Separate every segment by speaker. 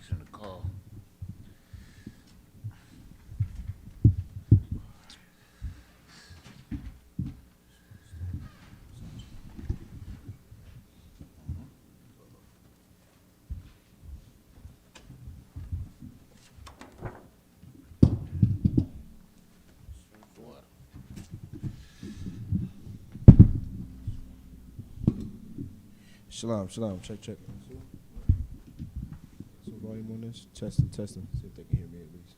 Speaker 1: fixing the call.
Speaker 2: Shalom, shalom. Check. Some volume on this. Testing. See if they can hear me at least.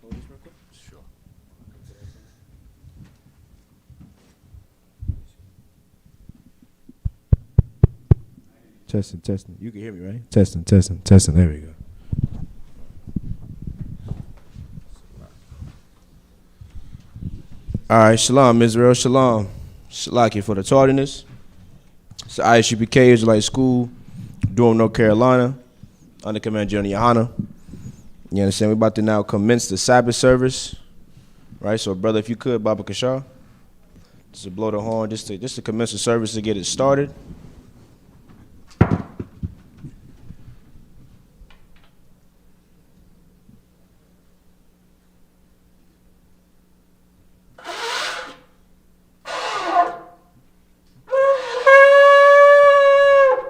Speaker 2: Hold this real quick.
Speaker 1: Sure.
Speaker 2: Testing. You can hear me, right? Testing. There we go. All right, shalom, Israel, shalom. Shalaki for the tardiness. It's the Isupk Israelite School, Durham, North Carolina, under Command General Yohana. You understand? We're about to now commence the Sabbath service, right? So, brother, if you could, Baba Kashar, just to blow the horn, just to commence the service to get it started.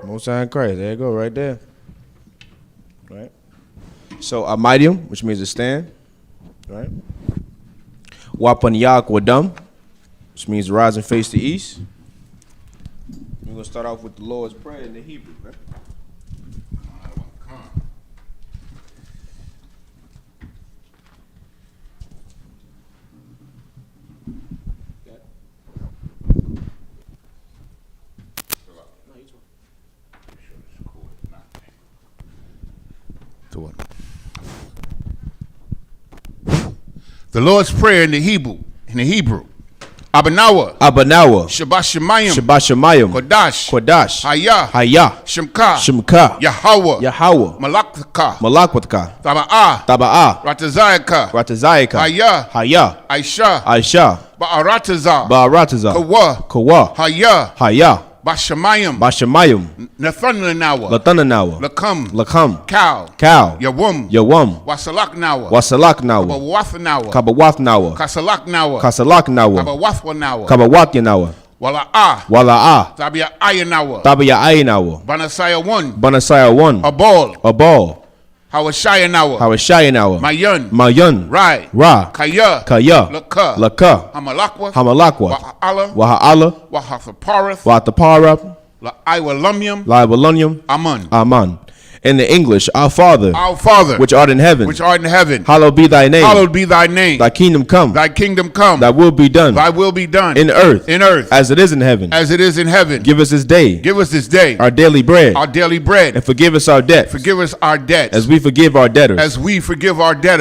Speaker 2: Most High in Christ. There you go, right there. Right. So Amidium, which means to stand. Right. Wapanyak Wadam, which means to rise and face the east. We're gonna start off with the Lord's Prayer in the Hebrew, right?
Speaker 1: The Lord's Prayer in the Hebrew. Abanawa.
Speaker 2: Shabashamayim. Kodash. Hayah. Shemka. Yahweh. Malakwatka. Taba'ah.
Speaker 1: Ratazayaka.
Speaker 2: Hayah. Aisha.
Speaker 1: Ba'arataza.
Speaker 2: Kawa. Hayah.
Speaker 1: Bashamayim. Nathanawa. Lakam. Cow.
Speaker 2: Yawum.
Speaker 1: Wasalaknawa.
Speaker 2: Kabawathnawa. Kasalaknawa. Kabawathnawa. Wala'ah.
Speaker 1: Tabia ayanawa. Banasaya 1.
Speaker 2: Abal.
Speaker 1: Hawashayanawa.
Speaker 2: Mayun. Ra. Kaya. Laka.
Speaker 1: Hamalakwa.
Speaker 2: Waha'ala.
Speaker 1: Wahathaparith. Laiwalumyum.
Speaker 2: Aman. In the English, Our Father, which art in heaven, hallowed be thy name. Thy kingdom come. Thy will be done. In earth, as it is in heaven. Give us this day. Our daily bread. And forgive us our debts. As we forgive our debtors.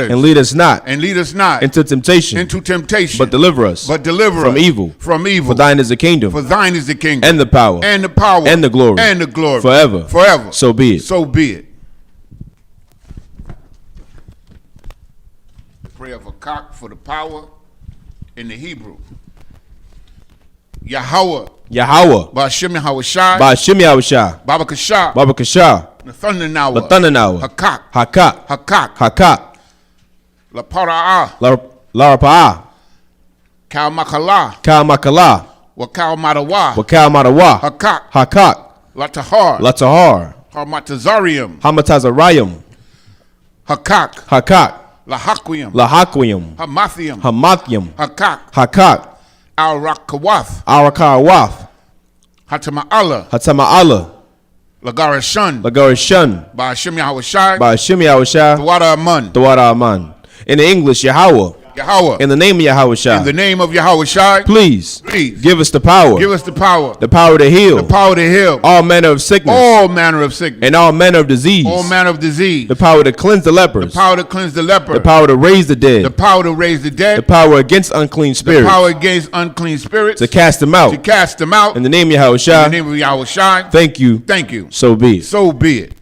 Speaker 2: And lead us not. Into temptation. But deliver us. From evil. For thine is the kingdom. And the power. And the glory. Forever. So be it.
Speaker 1: Prayer of a cock for the power in the Hebrew. Yahweh. Ba'ashem Yahushai. Baba Kashar.
Speaker 2: Nathanawa.
Speaker 1: Hakak.
Speaker 2: Larapa'ah.
Speaker 1: Kalmakala. Wakal Madawa.
Speaker 2: Hakak. Latahar. Hamatazarium.
Speaker 1: Hakak.
Speaker 2: Lahaquium. Hamathium. Hakak.
Speaker 1: Arakawath.
Speaker 2: Hatama'ala.
Speaker 1: Lagarashun. Ba'ashem
Speaker 2: Yahushai. Tawada Aman. In the English, Yahweh. In the name of Yahushai. Please give us the power. The power to heal. All manner of sickness. And all manner of disease. The power to cleanse the lepers. The power to raise the dead. The power against unclean spirits. To cast them out. In the name of Yahushai. Thank you. So be it.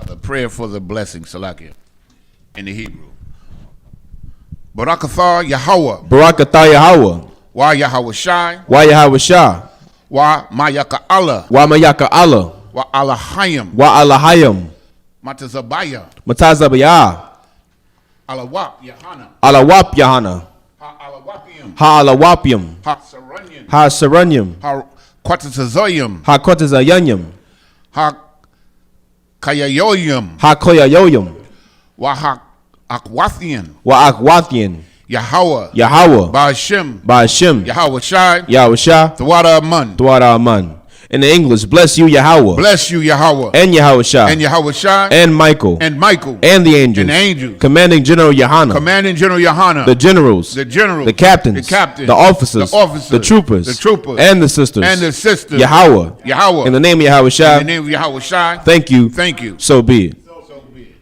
Speaker 1: The prayer for the blessing, Salakia, in the Hebrew. Barakatha Yahweh.
Speaker 2: Barakatha Yahweh.
Speaker 1: Wa Yahweh Shai.
Speaker 2: Wa Yahweh Shai.
Speaker 1: Wa Mayaka Allah.
Speaker 2: Wa Mayaka Allah.
Speaker 1: Wa Alahayim.
Speaker 2: Wa Alahayim.
Speaker 1: Matazabaya.
Speaker 2: Matazabaya.
Speaker 1: Alawap Yahana.
Speaker 2: Alawap Yahana.
Speaker 1: Ha Alawapium.
Speaker 2: Ha Alawapium.
Speaker 1: Ha Saranyim.
Speaker 2: Ha Saranyim.
Speaker 1: Ha Quatazazoyim.
Speaker 2: Ha Quatazayanyim.
Speaker 1: Ha Kayayoyim.
Speaker 2: Ha Koyayoyim.
Speaker 1: Wa Ha Akwathian.
Speaker 2: Wa Akwathian.
Speaker 1: Yahweh.
Speaker 2: Yahweh.
Speaker 1: Ba'ashem.
Speaker 2: Ba'ashem.
Speaker 1: Yahweh Shai.
Speaker 2: Yahweh Shai.
Speaker 1: Thwada Aman.
Speaker 2: Thwada Aman. In the English, bless you, Yahweh.
Speaker 1: Bless you, Yahweh.
Speaker 2: And Yahweh Shai.
Speaker 1: And Yahweh Shai.
Speaker 2: And Michael.
Speaker 1: And Michael.
Speaker 2: And the angels.
Speaker 1: And the angels.
Speaker 2: Commanding General Yahana.
Speaker 1: Commanding General Yahana.
Speaker 2: The generals.
Speaker 1: The generals.
Speaker 2: The captains.
Speaker 1: The captains.
Speaker 2: The officers.
Speaker 1: The officers.
Speaker 2: The troopers.
Speaker 1: The troopers.
Speaker 2: And the sisters.
Speaker 1: And the sisters.
Speaker 2: Yahweh.
Speaker 1: Yahweh.
Speaker 2: In the name of Yahweh Shai.
Speaker 1: In the name of Yahweh Shai.
Speaker 2: Thank you.
Speaker 1: Thank you.
Speaker 2: So be it.
Speaker 1: So be it.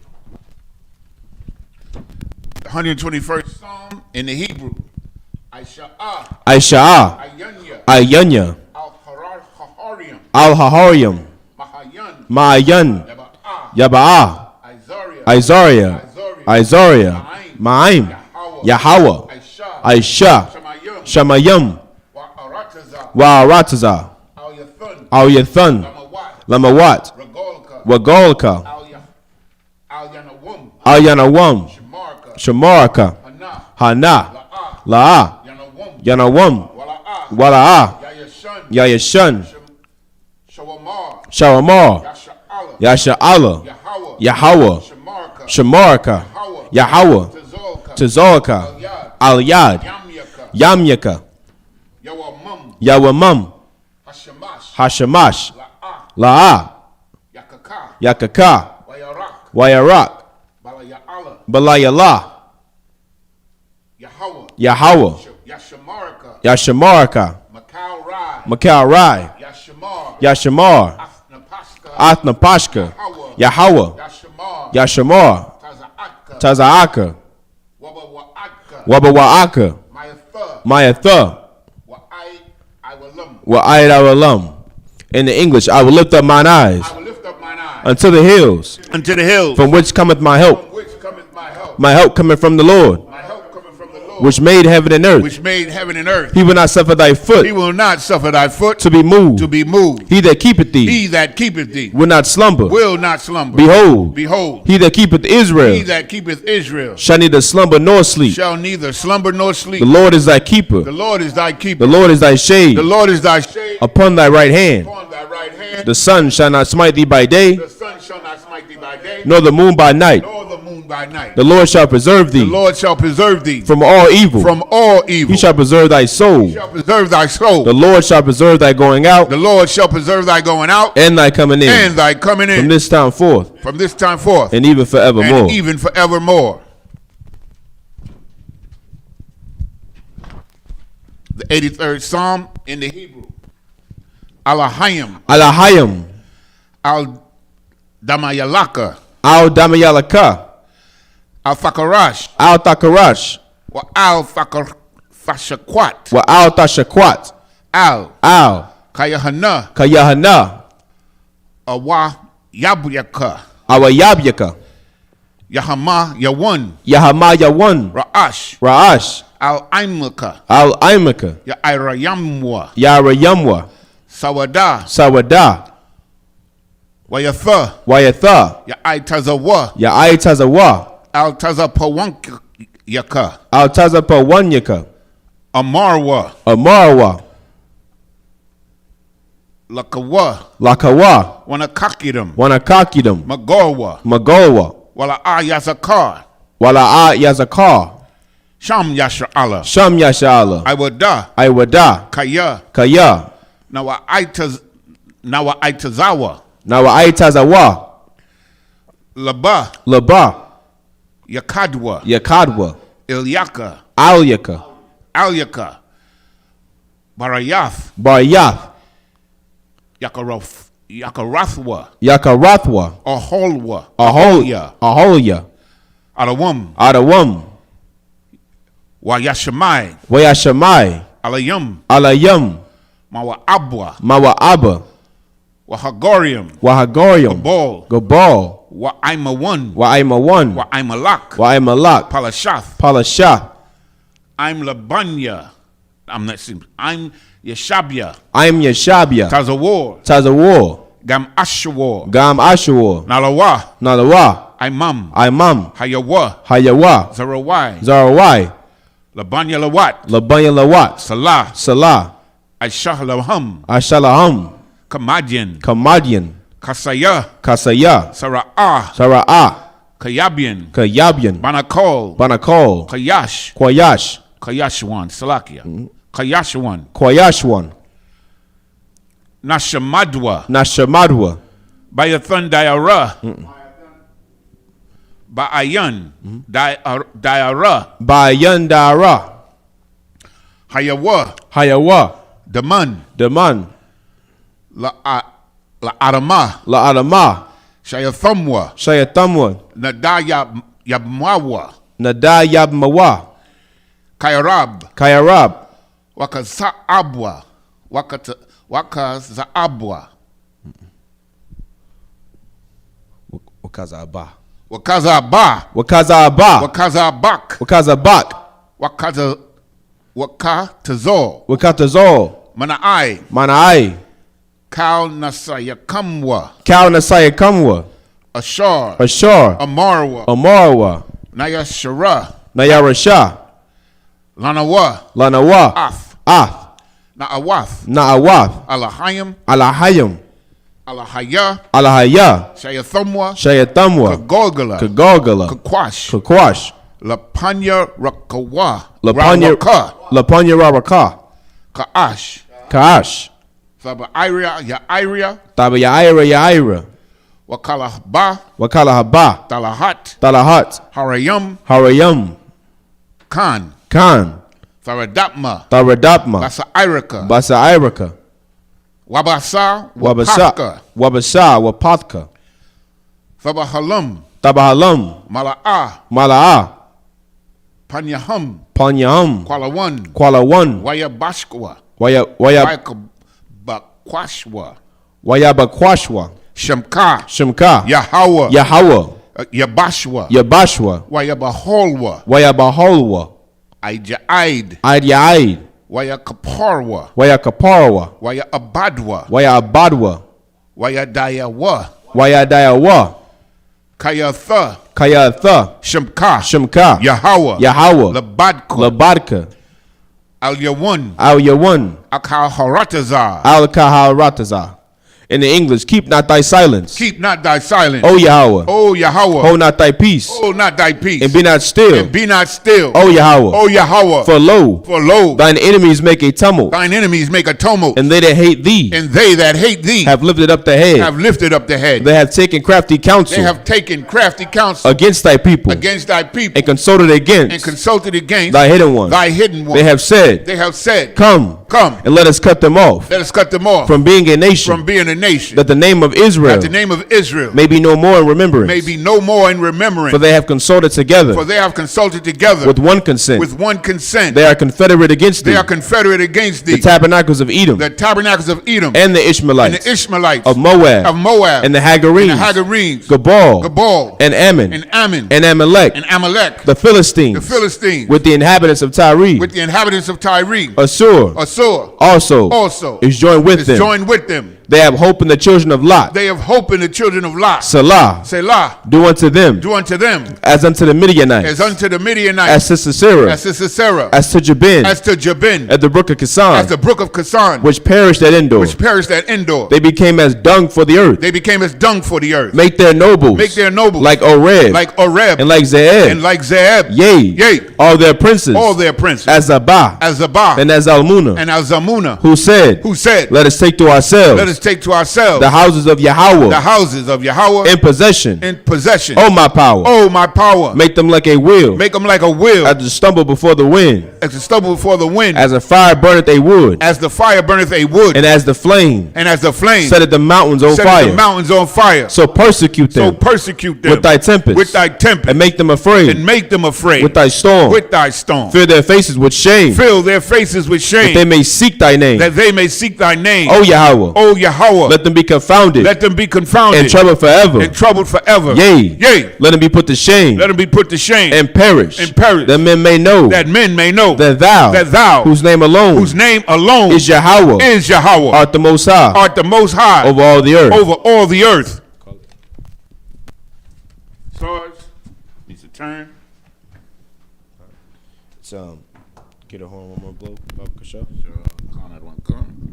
Speaker 1: The 121st Psalm in the Hebrew. Aisha'ah.
Speaker 2: Aisha'ah.
Speaker 1: Ayanya.
Speaker 2: Ayanya.
Speaker 1: Al-Hahariam.
Speaker 2: Al-Hahariam.
Speaker 1: Mahayan.
Speaker 2: Mahayan.
Speaker 1: Yaba'ah.
Speaker 2: Yaba'ah. Isaiah. Isaiah. Ma'im. Yahweh. Aisha. Shamayim. Wa'arataza. Al-Yathan. Lamawat. Wagolka. Al-Yanawam. Shamaraka. Hana. La'a. Yanawam. Wala'ah. Yayashan. Shawamar. Yasha'ala. Yahweh. Shamaraka. Yahweh. Tazolka. Al-Yad. Yamyaka. Yawamam. Hashamash. La'a. Yakaka. Wayarak. Balayallah. Yahweh. Yashamaraka. Makal Rai. Yashamar. Athnapashka. Yahweh. Yashamar. Taza'aka. Wabawa'aka. Mayatha. Wa'ayat Awalam. In the English, I will lift up mine eyes unto the hills. From which cometh my help. My help cometh from the Lord, which made heaven and earth. He will not suffer thy foot. To be moved. He that keepeth thee. Will not slumber. Behold. He that keepeth Israel. Shall neither slumber nor sleep. The Lord is thy keeper. The Lord is thy shade. Upon thy right hand. The sun shall not smite thee by day. Nor the moon by night. The Lord shall preserve thee. From all evil. He shall preserve thy soul. The Lord shall preserve thy going out. And thy coming in. From this time forth. And even forevermore.
Speaker 1: The 83rd Psalm in the Hebrew. Alahayim. Al-Damayalaka.
Speaker 2: Al-Damayalaka.
Speaker 1: Al-Fakarash. Wa Al-Fakashakwat.
Speaker 2: Wa Al-Tashakwat. Al. Kayahana.
Speaker 1: Awa Yabyaka. Yahama Yawan.
Speaker 2: Ra'ash. Al-Aimaka. Yarayamwa. Sawada. Wayatha. Ya'aitazawa. Altazapawanyaka. Amarwa. Lakawa. Wanakakidam. Magorwa. Wala'a yazakar.
Speaker 1: Sham Yasha'ala.
Speaker 2: Iwada. Kaya. Aitazawa. Laba. Yakadwa. Alyaka.
Speaker 1: Barayath. Yakarathwa.
Speaker 2: Aholya. Adawam.
Speaker 1: Wayashamai.
Speaker 2: Alayam. Mawa'aba.
Speaker 1: Wahagorium.
Speaker 2: Gabal.
Speaker 1: Wa'aimawan.
Speaker 2: Wa'aimalak.
Speaker 1: Palashath. I'm Labanya. I'm Yeshabia.
Speaker 2: I'm Yeshabia.
Speaker 1: Tazawar.
Speaker 2: Tazawar.
Speaker 1: Gam Ashawar.
Speaker 2: Gam Ashawar.
Speaker 1: Nalawa.
Speaker 2: Nalawa.
Speaker 1: Imam.
Speaker 2: Hayawa.
Speaker 1: Zarawai.
Speaker 2: Zarawai.
Speaker 1: Labanya Lawat.
Speaker 2: Labanya Lawat.
Speaker 1: Salah. Ashalaham. Kamadian. Kasaya. Sara'ah. Kayabian. Banakol. Kayashwan. Salakia. Kayashwan. Nashamadwa. Bayathan Diara. Ba'ayan. Diara. Hayawa. Daman. La'adama. Shayathamwa. Nadayabmawa. Kayarab. Wakazaabwa. Wakatazor. Manai. Kal Nasayakamwa. Ashar. Amarwa. Nayarasha. Lanawa. Ath. Na'awath. Alahayam. Alahaya. Shayathamwa. Kagolgala. Kakwash. Lapanya Raka. Kaash. Taba Yaira. Wakalahaba. Talahat. Harayam. Khan. Tharadapma. Basairaka. Wabasa. Wapathka. Tabahalam. Mala'ah. Panyaham. Kuala-1. Wayabakwashwa. Shemka. Yahawa. Yabashwa. Wayabaholwa. Aid. Wayakaparwa. Wayabadwa. Wayadayawa. Kayatha. Shemka. Yahawa. Labadka. Al-Yawan. Al-Kaharatazar. In the English, keep not thy silence. O Yahweh. Hold not thy peace. And be not still. O Yahweh. For lo, thine enemies make a tumult. And they that hate thee. Have lifted up the head. They have taken crafty counsel. Against thy people. And consulted against. Thy hidden ones. They have said. Come. And let us cut them off. From being a nation. That the name of Israel. May be no more in remembrance. For they have consulted together. With one consent. They are confederate against thee. The tabernacles of Edom. And the Ishmaelites. Of Moab. And the Hagarenes. Gabal. And Ammon. And Amalek. The Philistines. With the inhabitants of Tyre. Assur. Also is joined with them. They have hope in the children of Lot. Selah. Do unto them. As unto the Midianites. As to Sisera. As to Jabin. At the brook of Kison. Which perished at Endor. They became as dung for the earth. Make their nobles. Like Oreb. And like Zeeb. Yea. All their princes. As Zabah. And as Almunah. Who said. Let us take to ourselves. The houses of Yahweh. In possession. Oh my power. Make them like a wheel. As to stumble before the wind. As a fire burneth a wood. And as the flame. Setteth the mountains on fire. So persecute them. With thy tempest. And make them afraid. With thy storm. Fill their faces with shame. That they may seek thy name. O Yahweh. Yahweh.
Speaker 2: Let them be confounded.
Speaker 1: Let them be confounded.
Speaker 2: And troubled forever.
Speaker 1: And troubled forever.
Speaker 2: Yea.
Speaker 1: Yea.
Speaker 2: Let them be put to shame.
Speaker 1: Let them be put to shame.
Speaker 2: And perish.
Speaker 1: And perish.
Speaker 2: That men may know.
Speaker 1: That men may know.
Speaker 2: That thou. Whose name alone.
Speaker 1: Whose name alone.
Speaker 2: Is Yahweh.
Speaker 1: Is Yahweh.
Speaker 2: Art the most high.
Speaker 1: Art the most high.
Speaker 2: Over all the earth.
Speaker 1: Over all the earth. Sarge needs to turn.
Speaker 2: Let's get a horn one more blow. Sure.
Speaker 1: Conrad one come.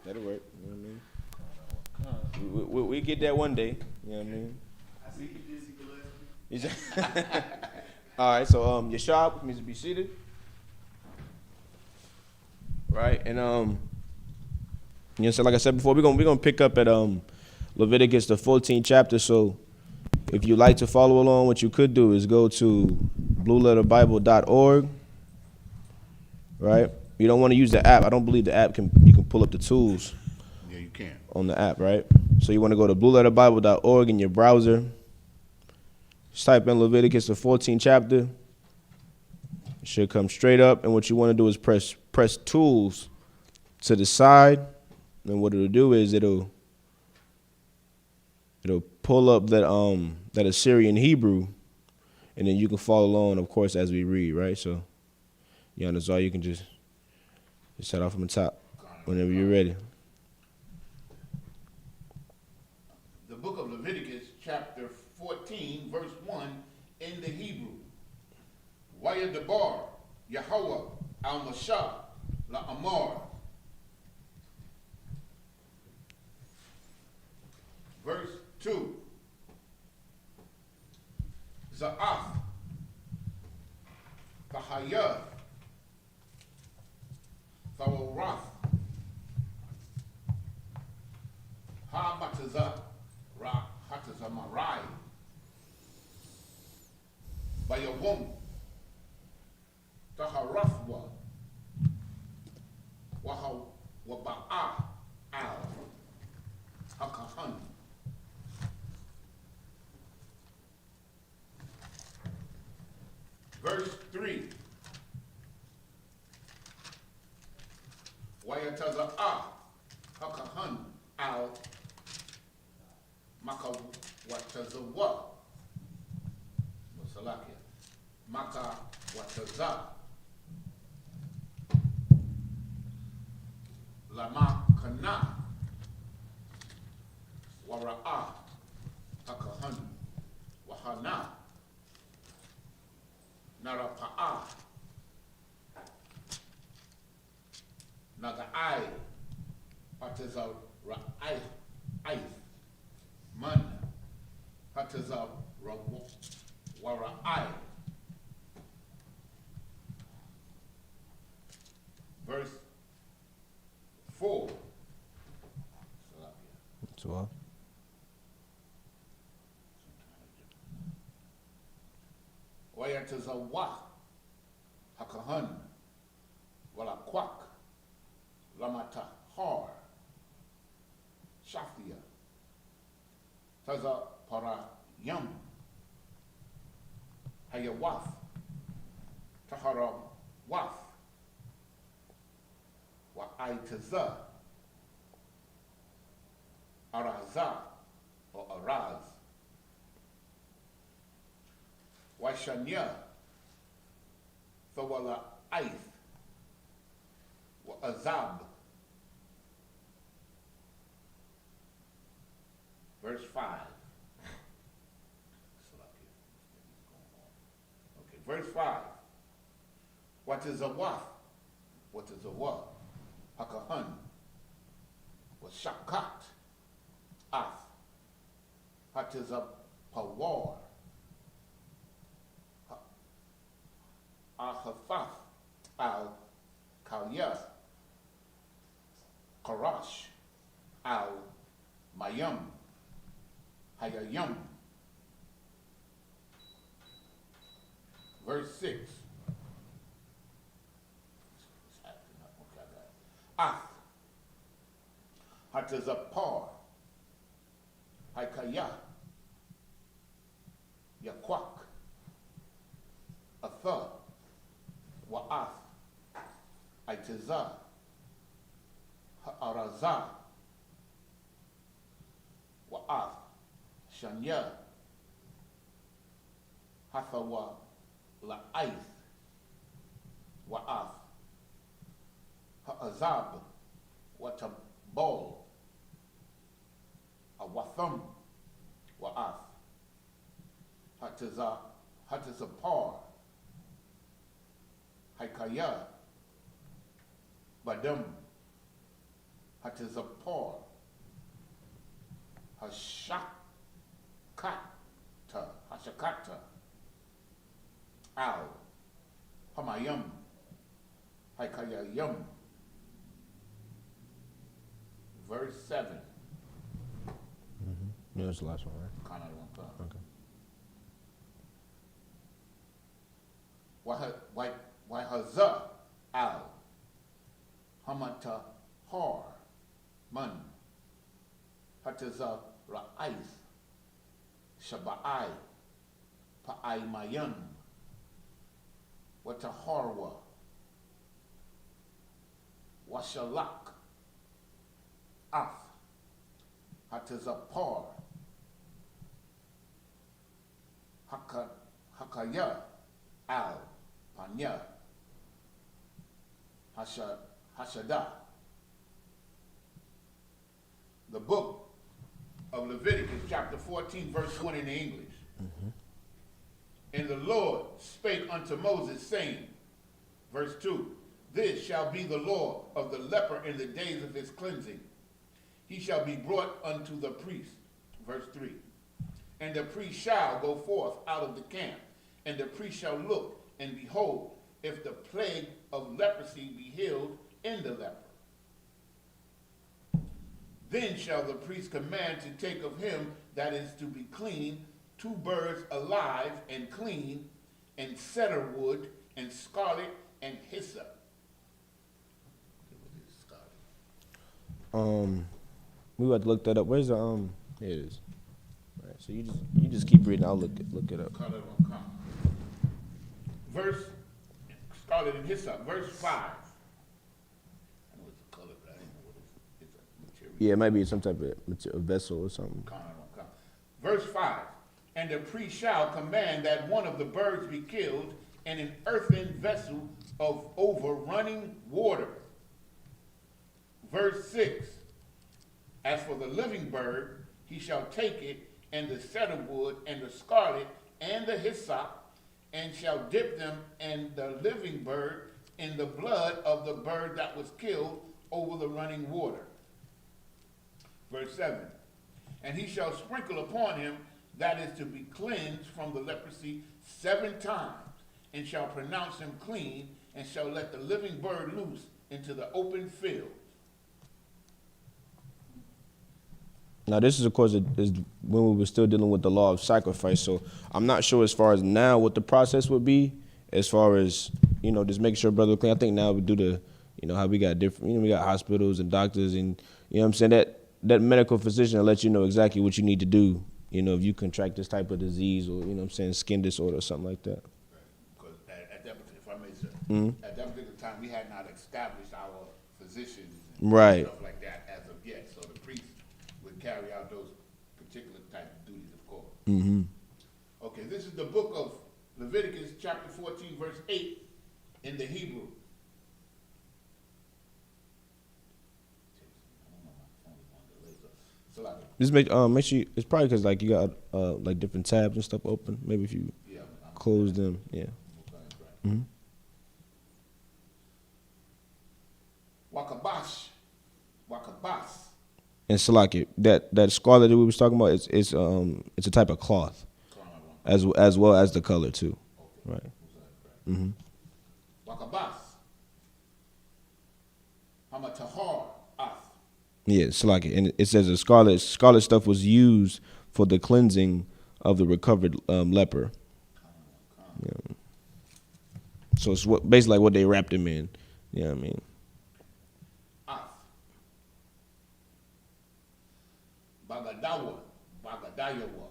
Speaker 2: That'll work. You know what I mean? We get that one day. You know what I mean?
Speaker 3: I see you busy, Gillespie.
Speaker 2: All right, so your shop needs to be seated, right? And you know, so like I said before, we're gonna pick up at Leviticus the 14th chapter. So if you like to follow along, what you could do is go to blueletterbible.org, right? You don't want to use the app. I don't believe the app you can pull up the tools.
Speaker 1: Yeah, you can
Speaker 2: on the app, right? So you want to go to blueletterbible.org in your browser. Just type in Leviticus, the 14th chapter. It should come straight up. And what you want to do is press tools to the side. And what it'll do is it'll pull up that Assyrian Hebrew. And then you can follow along, of course, as we read, right? So, yeah, that's all. You can just set off from the top whenever you're ready.
Speaker 1: The book of Leviticus, chapter 14, verse 1, in the Hebrew. Wayadabar, Yahweh, al-Mashah, la'amar. Verse 2. Za'af, Fahayah, Faworath, Ha-Batazah, Ra-Hatazamarai, Bayawum, Taharathwa, Waba'a, Al, Hakahan. Verse 3. Wayataza'a, Hakahan, Al, Makawatazawa, Musalakia, Makawataza, Lama Kana, Wara'a, Hakahan, Wahana, Narapa'a, Naga'ai, Hataza Ra'ai, Man, Hataza Wara'ai. Verse 4.
Speaker 2: So,
Speaker 1: Wayatazawa, Hakahan, Walakwak, Lamata Har, Shafia, Taza Para Yam, Hayawaf, Tahara Waf, Wa'aitaza, Araza, or Araz, Washanya, Thawala Aith, Wa'azab. Verse 5. Okay, verse 5. What is a waf? What is a wa? Hakahan. What shakat? Ath. What is a pawar? Ahafaf. Al Kalyah. Karash. Al Mayam. Hayayam. Verse 6.
Speaker 2: Hatazapar, Haikaya, Yakwak, Atha, Wa'ath, Aitazah, Ha'arazah, Wa'ath, Shanya, Hathawa, La'aith, Wa'ath, Ha'azab, Watabol, Awatham, Wa'ath, Hatazapar, Haikaya, Badam, Hatazapar, Hashakata, Al, Hamayam, Haikayayam. Verse 7.
Speaker 1: Yeah, that's the last one, right?
Speaker 2: Okay. Wahazah al Hamata har man Hataza ra'ais Shaba'ai Pa'ai mayan Wataharwa Washalak Af Hatazapar Hakaya Al Panya Hashada. The book of Leviticus, chapter 14, verse 1 in the English. And the Lord spake unto Moses, saying, verse 2, this shall be the law of the leper in the days of his cleansing. He shall be brought unto the priest. Verse 3. And the priest shall go forth out of the camp, and the priest shall look, and behold, if the plague of leprosy be healed in the leper. Then shall the priest command to take of him that is to be clean 2 birds alive and clean, and cedar wood, and scarlet, and hyssop.
Speaker 1: We got to look that up. Where's the Here it is. All right, so you just keep reading. I'll look it up.
Speaker 2: Color will come. Verse scarlet and hyssop. Verse 5. I know it's a color, but I didn't know what it's a material.
Speaker 1: Yeah, it might be some type of vessel or something.
Speaker 2: Color will come. Verse 5. And the priest shall command that one of the birds be killed in an earthen vessel of over running water. Verse 6. As for the living bird, he shall take it, and the cedar wood, and the scarlet, and the hyssop, and shall dip them and the living bird in the blood of the bird that was killed over the running water. Verse 7. And he shall sprinkle upon him that is to be cleansed from the leprosy 7 times, and shall pronounce him clean, and shall let the living bird loose into the open field.
Speaker 1: Now, this is, of course, is when we were still dealing with the law of sacrifice. So I'm not sure as far as now what the process would be, as far as, just making sure brother clean. I think now we do the, how we got different, we got hospitals and doctors and, what I'm saying, that medical physician will let you know exactly what you need to do, if you contract this type of disease or, skin disorder or something like that.
Speaker 2: Because at that, if I may say, at that particular time, we had not established our physicians and stuff like that as of yet. So the priest would carry out those particular type of duties, of course. Okay, this is the book of Leviticus, chapter 14, verse 8 in the Hebrew.
Speaker 1: Just make sure it's probably because you got different tabs and stuff open. Maybe if you close them, yeah.
Speaker 2: Wakabas.
Speaker 1: And Salaki, that scarlet that we was talking about, it's a type of cloth, as well as the color too, right?
Speaker 2: Wakabas. Hamatahar.
Speaker 1: Yeah, Salaki, and it says the scarlet stuff was used for the cleansing of the recovered leper. Yeah. So it's basically what they wrapped him in. You know what I mean?
Speaker 2: Wagadayawa.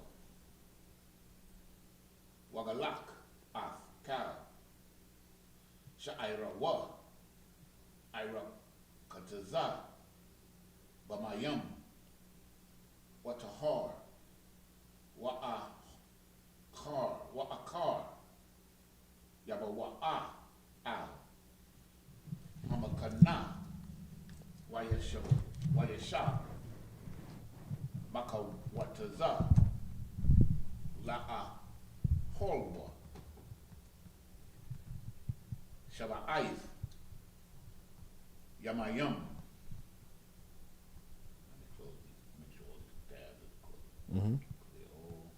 Speaker 2: Wagalak af cow. Sha'ira wa. Ira kataza. Bamayam. Watahar. Wa'akar. Wa'akar. Yaba wa'a. Al. Hamakana. Wayasha. Maka wataza. La'a. Holwa. Shaba'aith. Yamayam. Make sure all these tabs are clear.
Speaker 1: Mm-hmm.
Speaker 2: Clear all.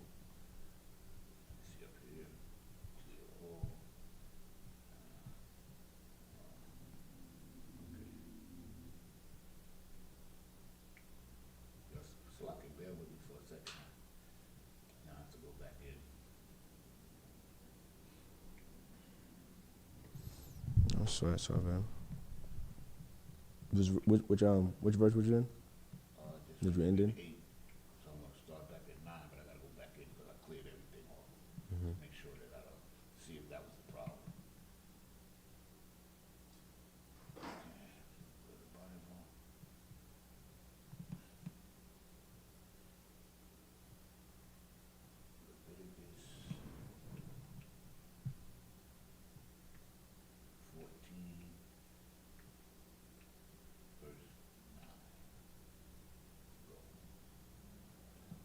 Speaker 2: See up here. Clear all. Okay. Just so I can bear with me for a second. Now I have to go back in.
Speaker 1: I swear it's all good. Which verse was you in? Did you end in?
Speaker 2: 8. So I'm going to start back at 9, but I got to go back in because I cleared everything off.
Speaker 1: Mm-hmm.
Speaker 2: Make sure that I don't see if that was the problem. Okay. Go to Bible. Leviticus 14, verse 9.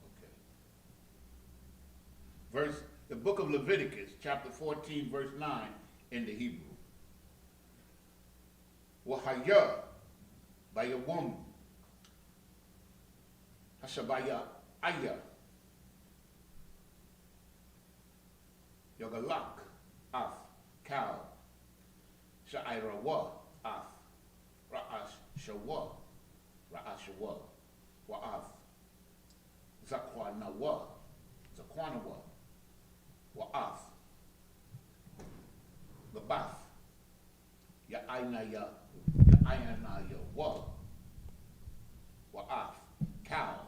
Speaker 2: Okay. The book of Leviticus, chapter 14, verse 9, in the Hebrew. Wahaya bayawum. Hashabaya aya. Yogalak af cow. Sha'ira wa af. Ra'ash shawa. Ra'ashawa. Wa'af. Zakwana wa. Zakwana wa. Wa'af. Gabath. Ya'ayna ya wa. Wa'af. Cow.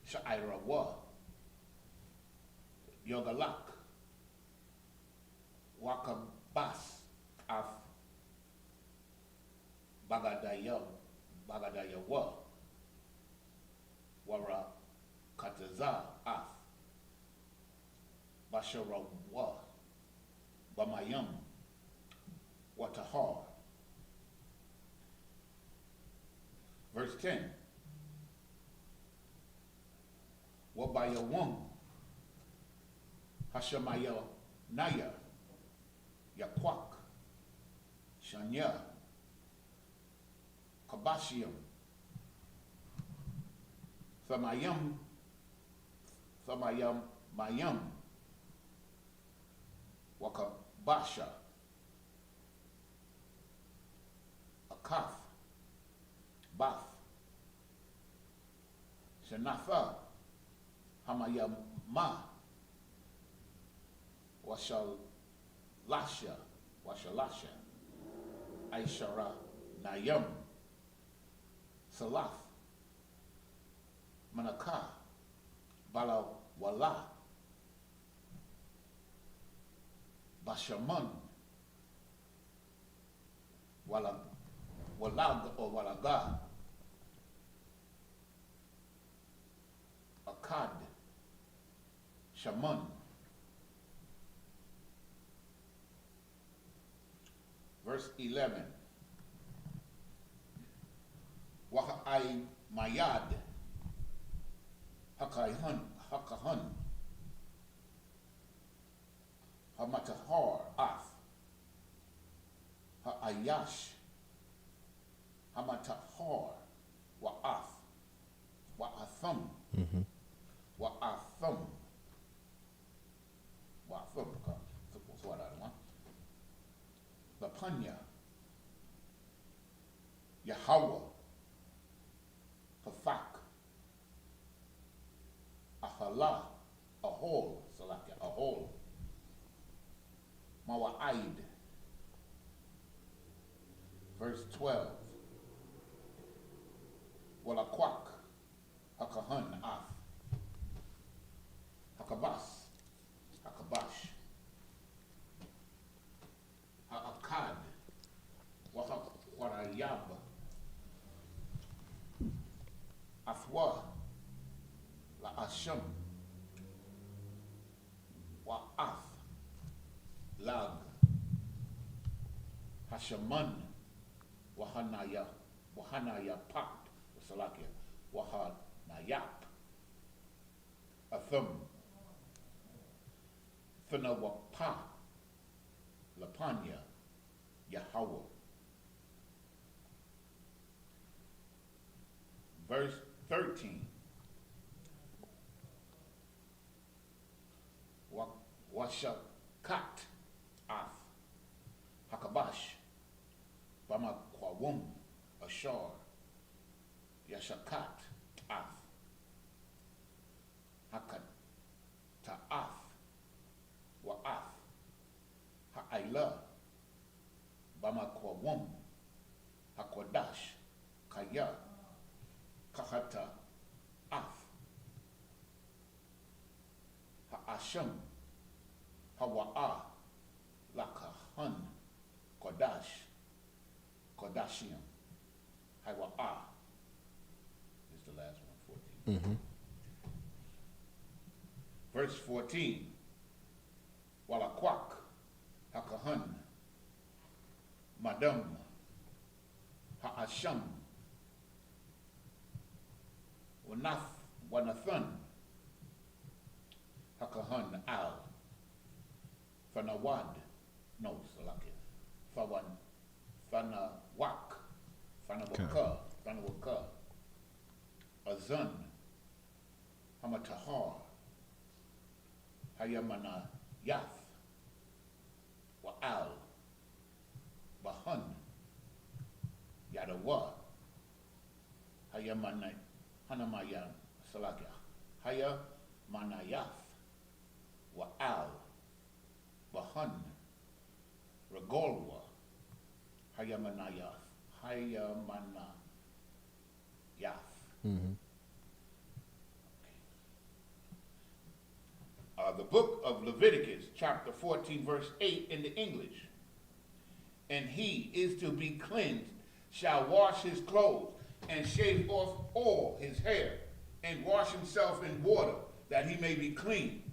Speaker 2: Sha'ira wa. Yogalak. Wakabas. Af. Bagadaya wa. Wara kataza af. Bashara wa. Bamayam. Watahar. Verse 10. Wabayawum. Hashamaya naya. Yakwak. Shanya. Kabashium. Thamayam mayam. Wakabasha. Akaf. Bath. Shanatha. Hamayam ma. Washalasha. Aishara nayam. Salaf. Manaka. Bala wala. Bashaman. Walag or walaga. Akkad. Shaman. Verse 11. Wahai mayad. Hakahan. Hamatahar af. Ha'ayash. Hamatahar. Wa'af. Wa'atham.
Speaker 1: Mm-hmm.
Speaker 2: Wa'atham. Lapanya. Yahweh. Pafak. Ahala. Ahol. Salakia. Ahol. Mawa'aid. Verse 12. Walakwak. Hakahan af. Hashem. Wa'ath. Lag. Hasheman. Wahanaya. Wahanaya Pak. Salakia. Wahanayak. Athum. Thanawapa. Lapanya. Yahweh. Verse 13. Washakat Ath. Hakabash. Bama Kwawum. Ashar. Yashakat Ath. Hakat Ta'ath. Wa'ath. Ha'ayla. Bama Kwawum. Hakwadash. Kaya. Kahata Ath. Ha'asham. Hawa'a. Lakahan. Kodash. Kodashiam. Hawa'a. This is the last one, 14.
Speaker 1: Mm-hmm.
Speaker 2: Verse 14. Walakwak. Hakahan. Madam. Ha'asham. Wanathan. Hakahan al. Fanawad. No, Salaki. Fanawak. Fanawaka. Fanawaka. Azan. Hamatahar. Hayamana Yath. Wa'al. Bahan. Yadawa. Hayamana Hanamaya Salakia. Haya Manayath. Wa'al. Bahan. Regolwa. Hayamanayath. Hayamanayath.
Speaker 1: Mm-hmm.
Speaker 2: The book of Leviticus, chapter 14, verse 8 in the English. And he is to be cleansed, shall wash his clothes, and shave off all his hair, and wash himself in water, that he may be clean.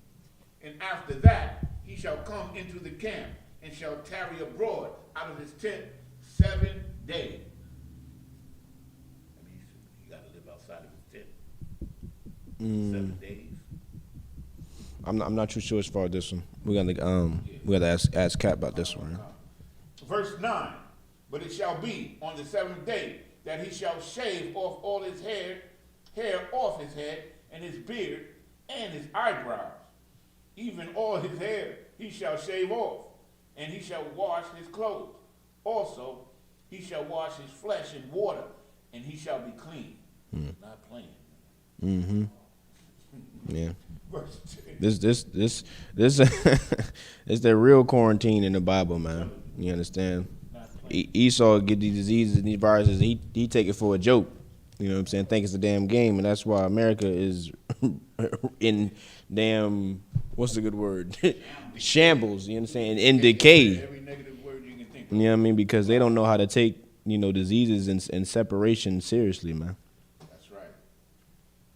Speaker 2: And after that he shall come into the camp, and shall tarry abroad out of his tent 7 days. I mean, he got to live outside of his tent 7 days.
Speaker 1: I'm not too sure as far as this one. We gotta ask Cap about this one.
Speaker 2: Verse 9. But it shall be on the 7th day that he shall shave off all his hair off his head, and his beard, and his eyebrows. Even all his hair he shall shave off, and he shall wash his clothes. Also he shall wash his flesh in water, and he shall be clean. Not playing.
Speaker 1: Mm-hmm. Yeah.
Speaker 2: Verse 10.
Speaker 1: This is the real quarantine in the Bible, man. You understand? Esau get these diseases and these viruses, he take it for a joke. You know what I'm saying? Think it's a damn game, and that's why America is in damn, what's the good word? Shambles, you understand? In decay.
Speaker 2: Every negative word you can think of.
Speaker 1: You know what I mean? Because they don't know how to take, diseases and separation seriously, man.
Speaker 2: That's right.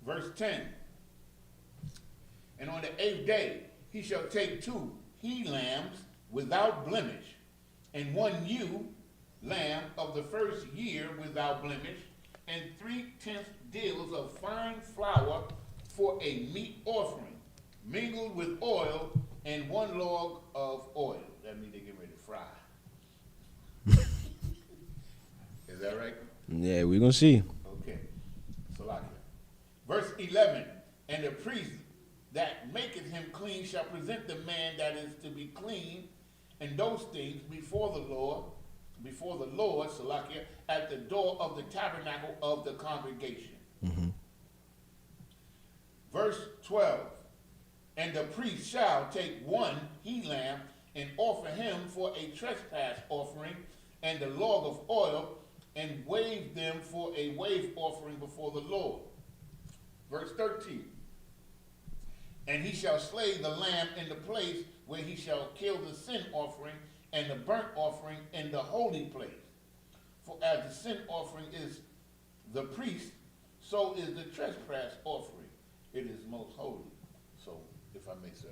Speaker 2: Verse 10. And on the 8th day he shall take 2 he-lambs without blemish, and 1 ewe lamb of the first year without blemish, and 3/10 deals of fine flour for a meat offering, mingled with oil, and 1 log of oil. That means they get ready to fry. Is that right?
Speaker 1: Yeah, we're gonna see.
Speaker 2: Okay. Salakia. Verse 11. And the priest that maketh him clean shall present the man that is to be clean and those things before the Lord, Salakia, at the door of the tabernacle of the congregation.
Speaker 1: Mm-hmm.
Speaker 2: Verse 12. And the priest shall take 1 he-lamb and offer him for a trespass offering, and the log of oil, and wave them for a wave offering before the Lord. Verse 13. And he shall slay the lamb in the place where he shall kill the sin offering and the burnt offering in the holy place. For as the sin offering is the priest, so is the trespass offering. it is most holy. So, if I may say,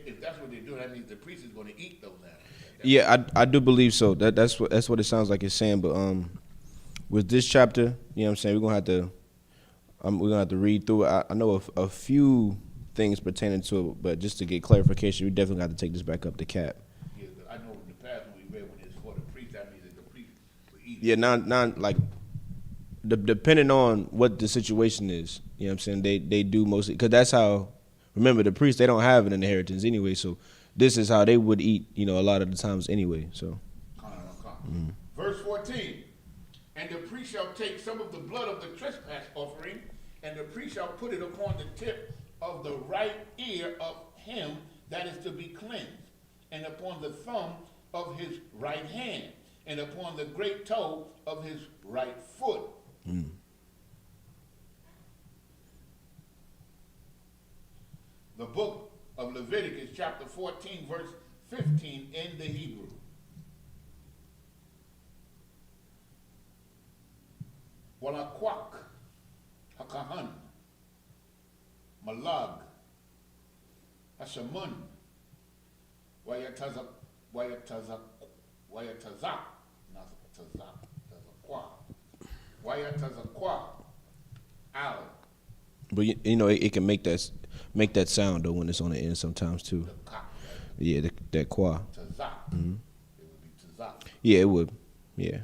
Speaker 2: if that's what they're doing, that means the priest is going to eat those animals.
Speaker 1: Yeah, I do believe so. That's what it sounds like it's saying. But with this chapter, you know what I'm saying, we're gonna have to read through it. I know a few things pertaining to it, but just to get clarification, we definitely got to take this back up to Cap.
Speaker 2: Yeah, I know in the past when we read when it's for the priest, that means that the priest will eat.
Speaker 1: Yeah, not like depending on what the situation is. You know what I'm saying? They do mostly because that's how. Remember, the priests, they don't have an inheritance anyway, so this is how they would eat. You know, a lot of the times anyway. So.
Speaker 2: Verse 14. And the priest shall take some of the blood of the trespass offering, and the priest shall put it upon the tip of the right ear of him that is to be cleansed, and upon the thumb of his right hand, and upon the great toe of his right foot. The book of Leviticus, chapter 14, verse 15 in the Hebrew. Walakwak, Hakahan, Malag, Hashamun, Wayatazak, Wayatazakwa, Al.
Speaker 1: But you know, it can make that sound though when it's on the end sometimes too. Yeah, that qua.
Speaker 2: Tazak. It would be Tazak.
Speaker 1: Yeah, it would. Yeah.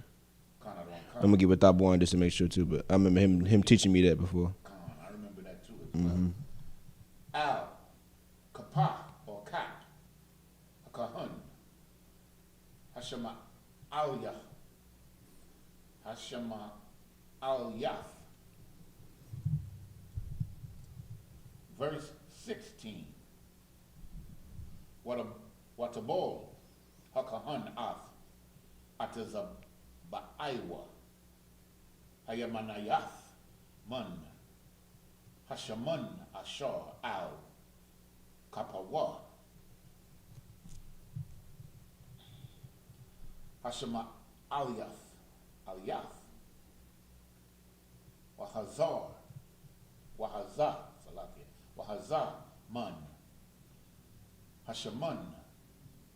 Speaker 1: I'm gonna get with that boy just to make sure too, but I remember him teaching me that before.
Speaker 2: I remember that too as well. Al, Kapah or Kat, Kahun, Hashema Al-Yah, Hashema Al-Yath. Verse 16. What a ball, Hakahan Ath, Atazab Ba'aiwa. Hayamanayath, Man, Hashaman, Ashar, Al, Kapawa, Hashama, Alyath, Wahazar, Wahazar, Man, Hashaman,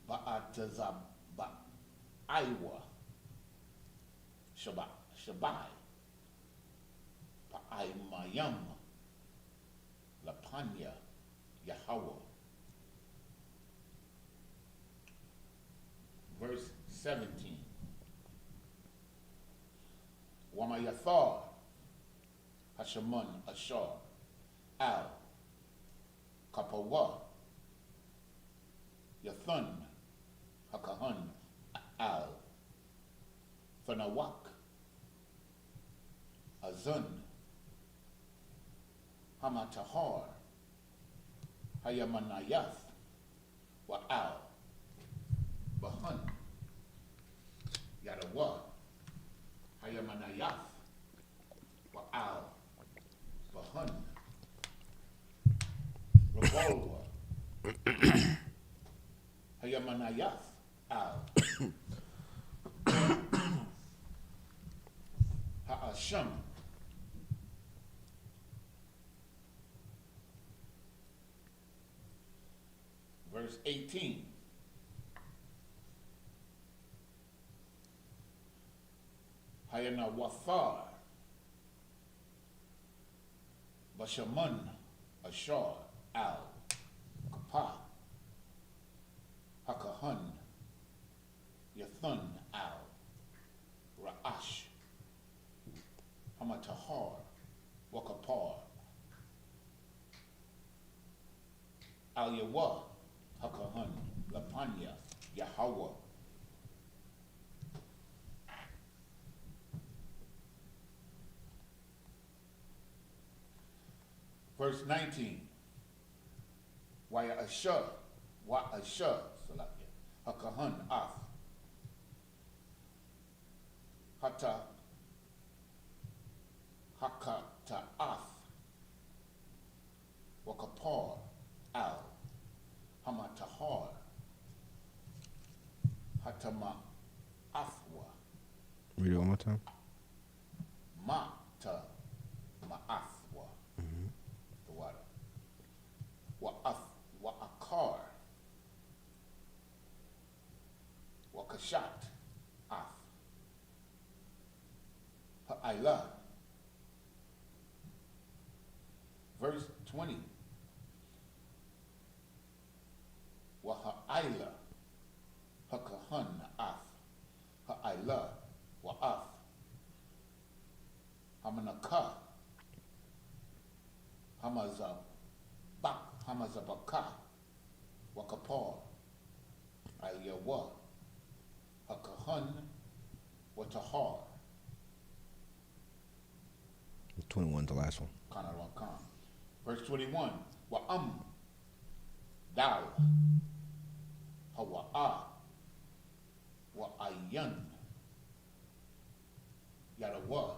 Speaker 2: Ba'atazab, Ba'aiwa, Shabai, Pa'aimayam, Lapanya, Yahweh. Verse 17. Wamayathar, Hashaman, Ashar, Al, Kapawa, Yathun, Hakahan, Al, Fanawak, Azun, Hamatahar, Hayamanayath, Wa'al, Bahun, Yadawa, Hayamanayath, Wa'al, Bahun, Revolver, Hayamanayath, Al, Ha'asham, verse 18. Hayana Wathar, Bashaman, Ashar, Al, Kapah, Hakahan, Yathun, Al, Ra'ash, Hamatahar, Wakapar, Al Yawa, Hakahan, Lapanya, Yahweh. Verse 19. Waya Asher, Wa Asher, Hakahan, Ath, Hata, Hakata, Ath, Wakapar, Al, Hamatahar, Hatama, Athwa.
Speaker 1: Read it one more time.
Speaker 2: Mata, Ma'athwa. Wakashat, Af, Ha'ila. Verse 20. Waha'ila, Hakahan, Af, Ha'ila, Wa'af, Hamanaka, Hamazabaka, Wakapar, Ayawa, Hakahan, Watahar.
Speaker 1: 21, the last one.
Speaker 2: Verse 21. Wa'am, Dal, Hawa'a, Wa'ayan, Yarawa,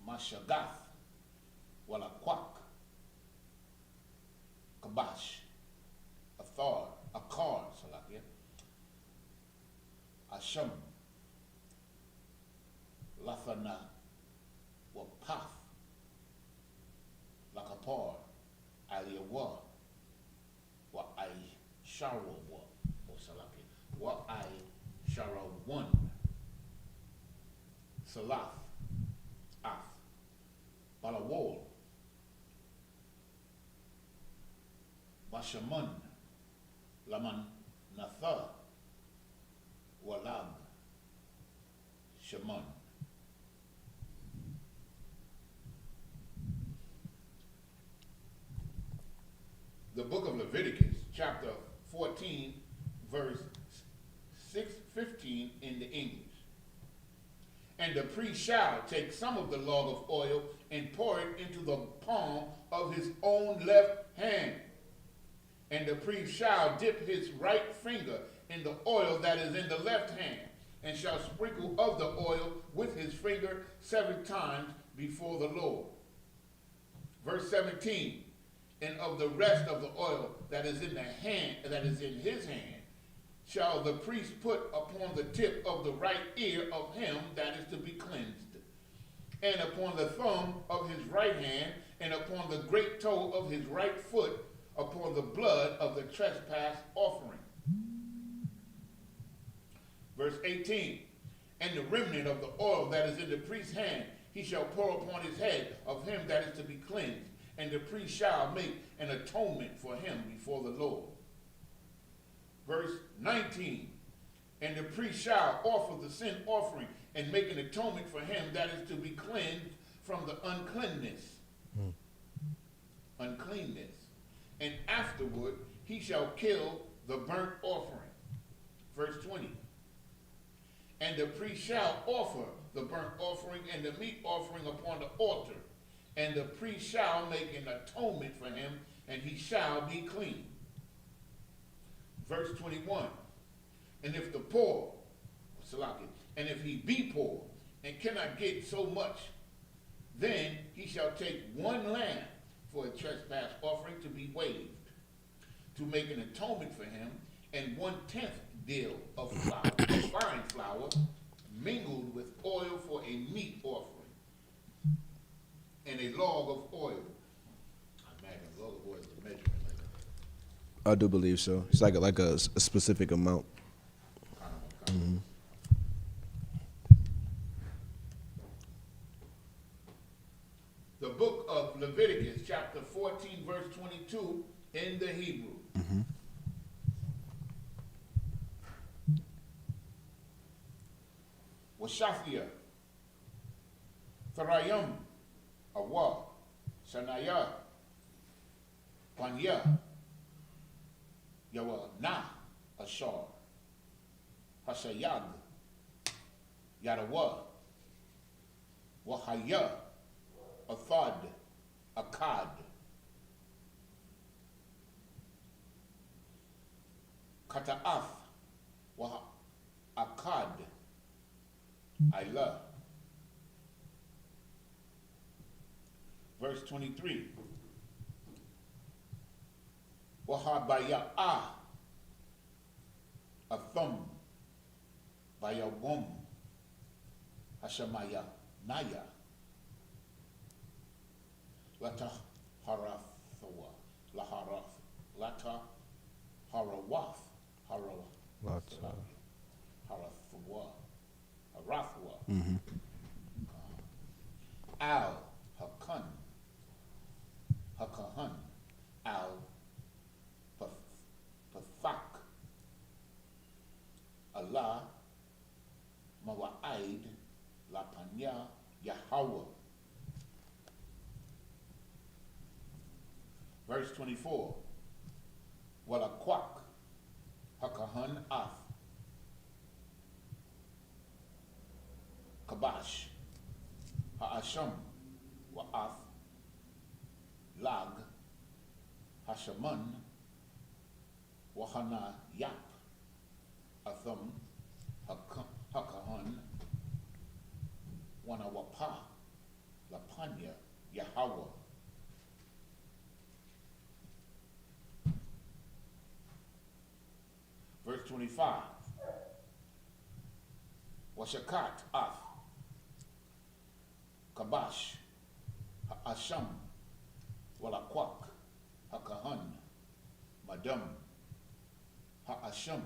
Speaker 2: Mashagath, Walakwak, Kabash, Athar, Akar, Salakia, Asham, Lathana, Wapaf, Lakapar, Aliyawa, Wa'ai Sharawa, or Salakia, Wa'ai Sharawan, Salath, Af, Balawal, Bashaman, Laman Natha, Walag, Shaman. The book of Leviticus, chapter 14, verse 6:15 in the English. And the priest shall take some of the log of oil and pour it into the palm of his own left hand. And the priest shall dip his right finger in the oil that is in the left hand, and shall sprinkle of the oil with his finger 7 times before the Lord. Verse 17. And of the rest of the oil that is in the hand, that is in his hand, shall the priest put upon the tip of the right ear of him that is to be cleansed, and upon the thumb of his right hand, and upon the great toe of his right foot, upon the blood of the trespass offering. Verse 18. And the remnant of the oil that is in the priest's hand, he shall pour upon his head of him that is to be cleansed, and the priest shall make an atonement for him before the Lord. Verse 19. And the priest shall offer the sin offering and make an atonement for him that is to be cleansed from the uncleanness. Uncleanness. And afterward he shall kill the burnt offering. Verse 20. And the priest shall offer the burnt offering and the meat offering upon the altar. And the priest shall make an atonement for him, and he shall be clean. Verse 21. And if the poor, and if he be poor and cannot get so much, then he shall take 1 lamb for a trespass offering to be waved, to make an atonement for him, and 1/10 deal of flour, of fine flour, mingled with oil for a meat offering. And a log of oil. I imagine a log of oil is a measurement like that.
Speaker 1: I do believe so. It's like a specific amount. Mm-hmm.
Speaker 2: The book of Leviticus, chapter 14, verse 22, in the Hebrew. Mm-hmm. Washafia, Tharayim, Awa, Sanaya, Panya, Yawa, Na, Ashar, Hashayag, Yarawa, Wahaya, Athad, Akkad, Kata'af, Akkad, Ila. Verse 23. Wahabaya'ah, Athum, Bayawum, Hashamaya, Naya, Lata Harathawa, Laharaf, Lata Harawaf, Mm-hmm.
Speaker 1: Al Hakan, Hakahan, Al Pathak, Allah, Mawa'id, Lapanya, Yahweh. Verse 24. Walakwak, Hakahan Af, Kabash, Ha'asham, Wa'af, Lag, Hashaman, Wahana Yap, Atham, Hakahan, Wanawapa, Lapanya, Yahweh. Verse 25. Washakat Af, Kabash, Ha'asham, Walakwak, Hakahan, Madam, Ha'asham,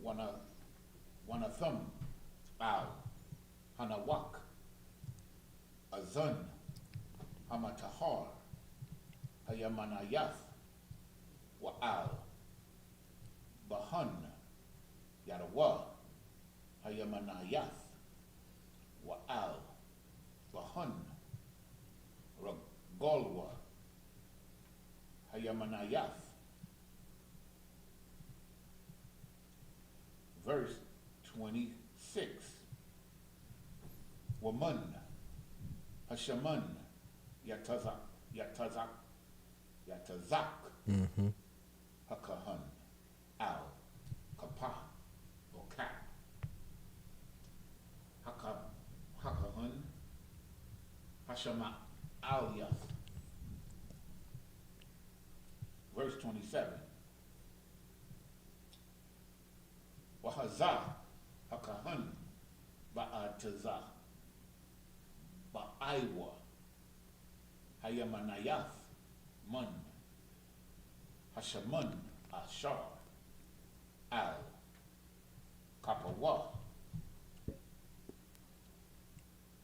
Speaker 1: Wanatham, Al, Hanawak, Azan, Hamatahar, Hayamanayath, Wa'al, Bahan, Yadawa, Hayamanayath, Wa'al, Bahan, Ragolwa, Hayamanayath. Verse 26. Waman, Hashaman, Yatazak,
Speaker 2: Mm-hmm.
Speaker 1: Hakahan, Al, Kapa, or Kap, Hakahan, Hashama, Al-Yath. Verse 27. Wahazah, Hakahan, Ba'atazah, Ba'aiwa, Hayamanayath, Man, Hashaman, Ashar, Al, Kapawa,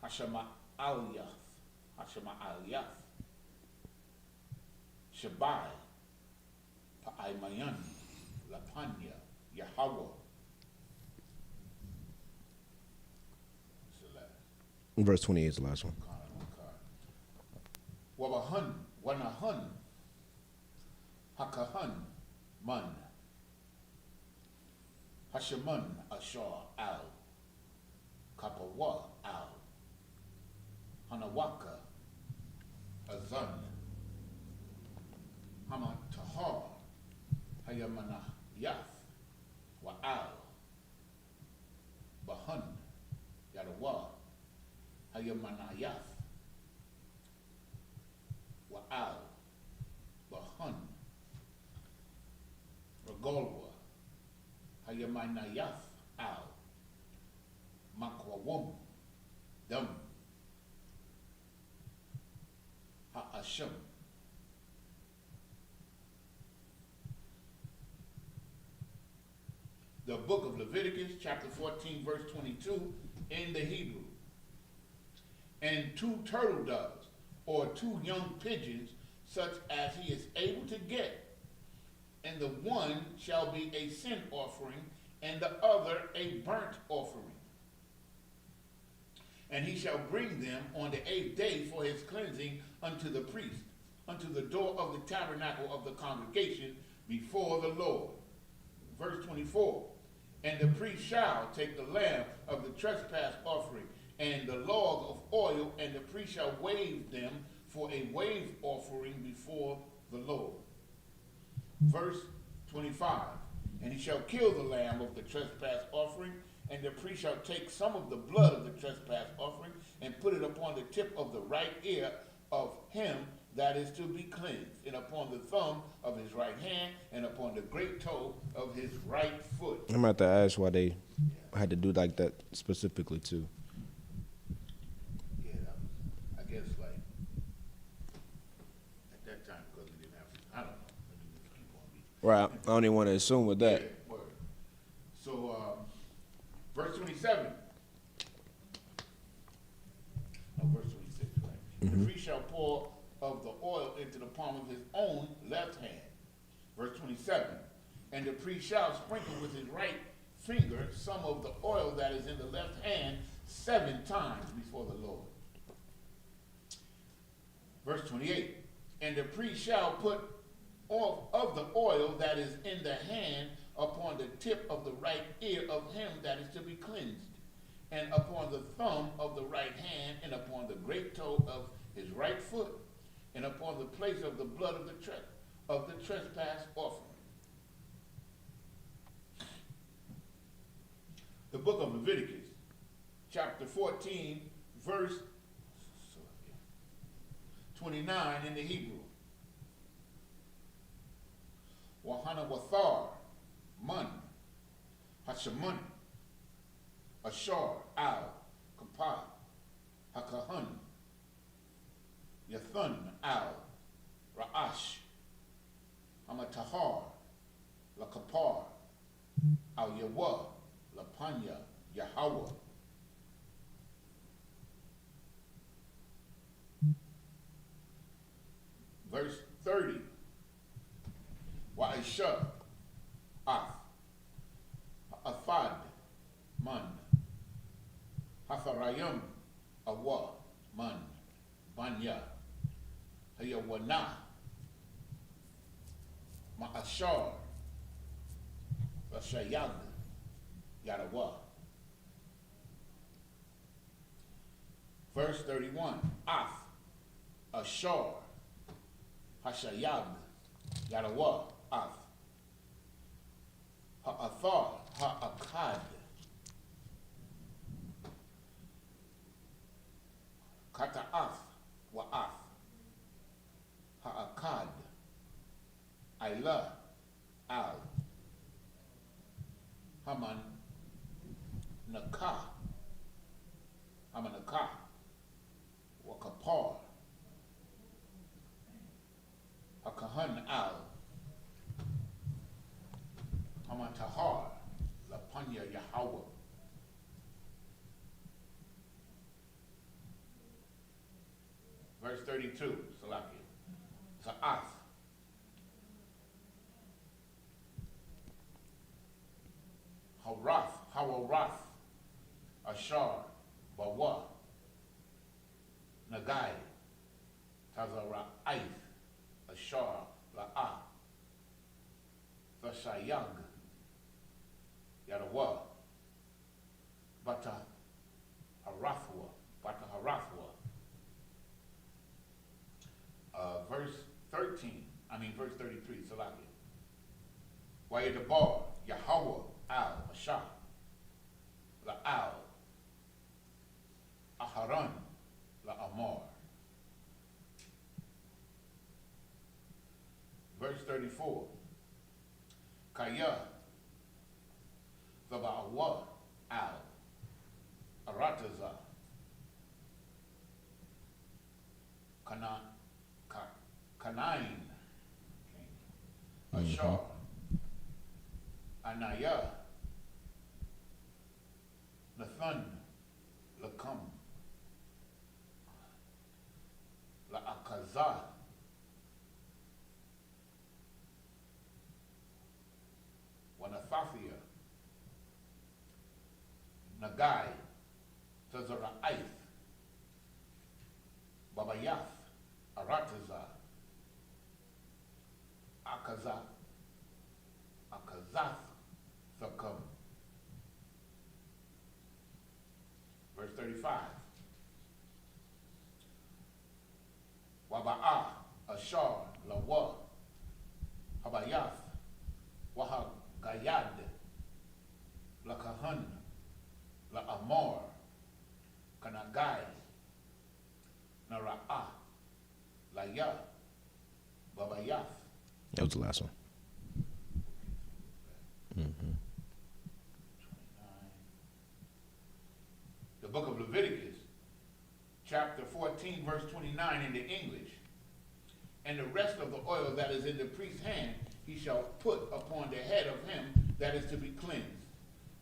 Speaker 1: Hashama Al-Yath, Shabai, Pa'aimayan, Lapanya, Yahweh.
Speaker 2: Verse 28 is the last one.
Speaker 1: Wabahan, Wanahan, Hakahan, Man, Hashaman, Ashar, Al, Kapawa, Al, Hanawaka, Azan, Hamatahar, Hayamanayath, Wa'al, Bahan, Yadawa, Hayamanayath, Wa'al, Bahan, Ragolwa, Hayamanayath, Al, Makwawum, Dum, Ha'asham. The book of Leviticus, chapter 14, verse 22, in the Hebrew. And 2 turtle doves, or 2 young pigeons, such as he is able to get. And the one shall be a sin offering, and the other a burnt offering. And he shall bring them on the 8th day for his cleansing unto the priest, unto the door of the tabernacle of the congregation before the Lord. Verse 24. And the priest shall take the lamb of the trespass offering and the log of oil, and the priest shall wave them for a wave offering before the Lord. Verse 25. And he shall kill the lamb of the trespass offering, and the priest shall take some of the blood of the trespass offering and put it upon the tip of the right ear of him that is to be cleansed, and upon the thumb of his right hand, and upon the great toe of his right foot.
Speaker 2: I'm about to ask why they had to do like that specifically too.
Speaker 1: Yeah, that was, I guess, like, at that time, because we didn't have, I don't know, maybe we keep on reading. Right. I don't even want to assume with that.
Speaker 2: Yeah, so, verse 27. No, verse 26, right? The priest shall pour of the oil into the palm of his own left hand. Verse 27. And the priest shall sprinkle with his right finger some of the oil that is in the left hand 7 times before the Lord. Verse 28. And the priest shall put of the oil that is in the hand upon the tip of the right ear of him that is to be cleansed, and upon the thumb of the right hand, and upon the great toe of his right foot, and upon the place of the blood of the trespass offering. The book of Leviticus, chapter 14, verse 29 in the Hebrew. Wahana Wathar, Man, Hashamun, Ashar, Al, Kapah, Hakahun, Yathun, Al, Ra'ash, Hamatahar, Lakapar, Al Yawah, Lapanya, Yahweh. Verse 30. Wa'isha, Ath, Athad, Man, Hatharayim, Awa, Man, Banya, Hayawana, Ma'ashar, Vashayag, Yadawa. Verse 31. Ath, Ashar, Hashayag, Yadawa, Ath, Ha'athar, Ha'akad, Kata'ath, Wa'ath, Ha'akad, Ayla, Al, Haman, Nakah, Hamanakah, Wakapar, Hakahan Al, Hamatahar, Lapanya Yahweh. Verse 32, Salakia. Sa'ath, Hawaroth, Ashar, Bawa, Nagai, Tazara'aith, Ashar, La'ah, Vashayag, Yadawa, Bata Harathwa. Verse 33, Salakia. Wayadabar, Yahweh, Al, Ashar, La'al, Aharon, La'amar. Verse 34. Kaya, Zaba'awa, Al, Arataza, Kanain, Ashar, Anaya, Nathan, Lakam, La'akazah, Wanathafia, Nagai, Tazara'aith, Babayath, Arataza, Akazath, Thakam. Verse 35. Waba'ah, Ashar, Lawa, Habayath, Wahagayad, Lakahan, La'amor, Kanagai, Nara'ah, Laya, Babayath.
Speaker 1: That was the last one.
Speaker 2: The book of Leviticus, chapter 14, verse 29 in the English. And the rest of the oil that is in the priest's hand, he shall put upon the head of him that is to be cleansed,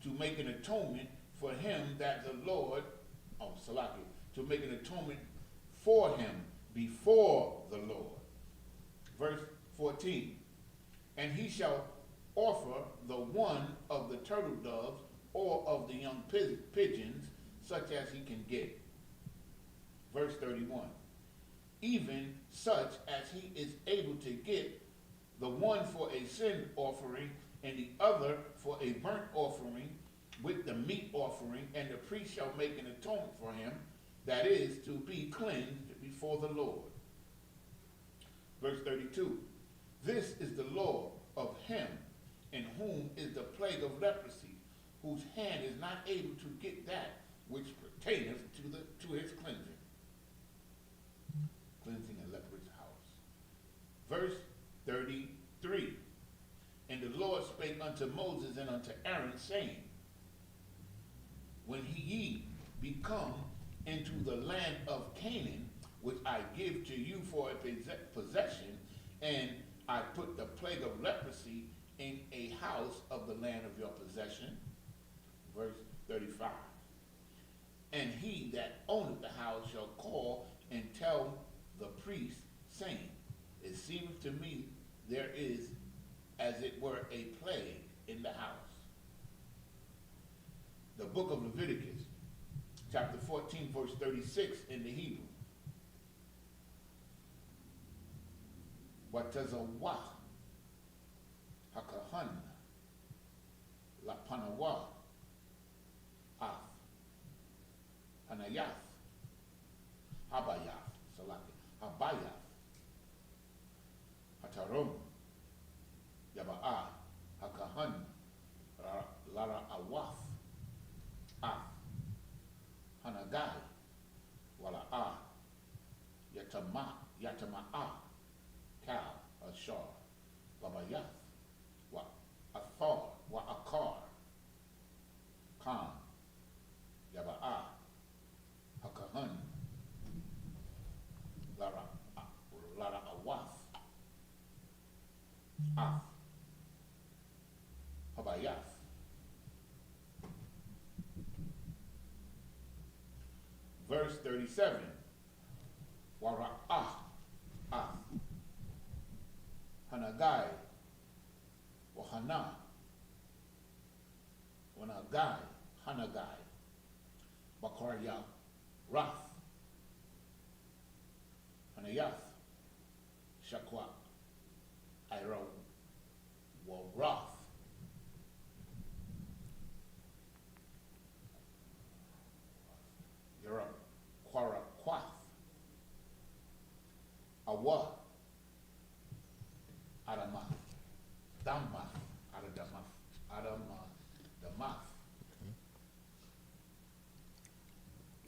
Speaker 2: to make an atonement for him that the Lord, to make an atonement for him before the Lord. Verse 14, and he shall offer the one of the turtle doves or of the young pigeons, such as he can get. Verse 31, even such as he is able to get, the one for a sin offering and the other for a burnt offering with the meat offering, and the priest shall make an atonement for him, that is to be cleansed before the Lord. Verse 32, this is the law of him in whom is the plague of leprosy, whose hand is not able to get that which pertaineth to his cleansing. Cleansing a leprous house. Verse 33, and the Lord spake unto Moses and unto Aaron, saying, when ye be come into the land of Canaan, which I give to you for a possession, and I put the plague of leprosy in a house of the land of your possession. Verse 35, and he that owneth the house shall call and tell the priest, saying, it seemeth to me there is as it were a plague in the house. The book of Leviticus, chapter 14, verse 36 in the Hebrew. Watazawah, hakahan, lapanawa, af, hanayaf, habayaf, salaki, habayaf, hatarum, yaba'a, hakahan, lara awaf, af, hanagai, wala'a, yatama'a, cow, ashar, babayath, wa athar, wa akar, khan, yaba'a, hakahan, lara awaf, af, habayath. Verse 37, wara'ah, af, hanagai, wahana, wanagai, hanagai, bakarya, rath, hanayath, shakwa, ira, warath, yara, quara, quath, awa, Adamath, Damath, Damath,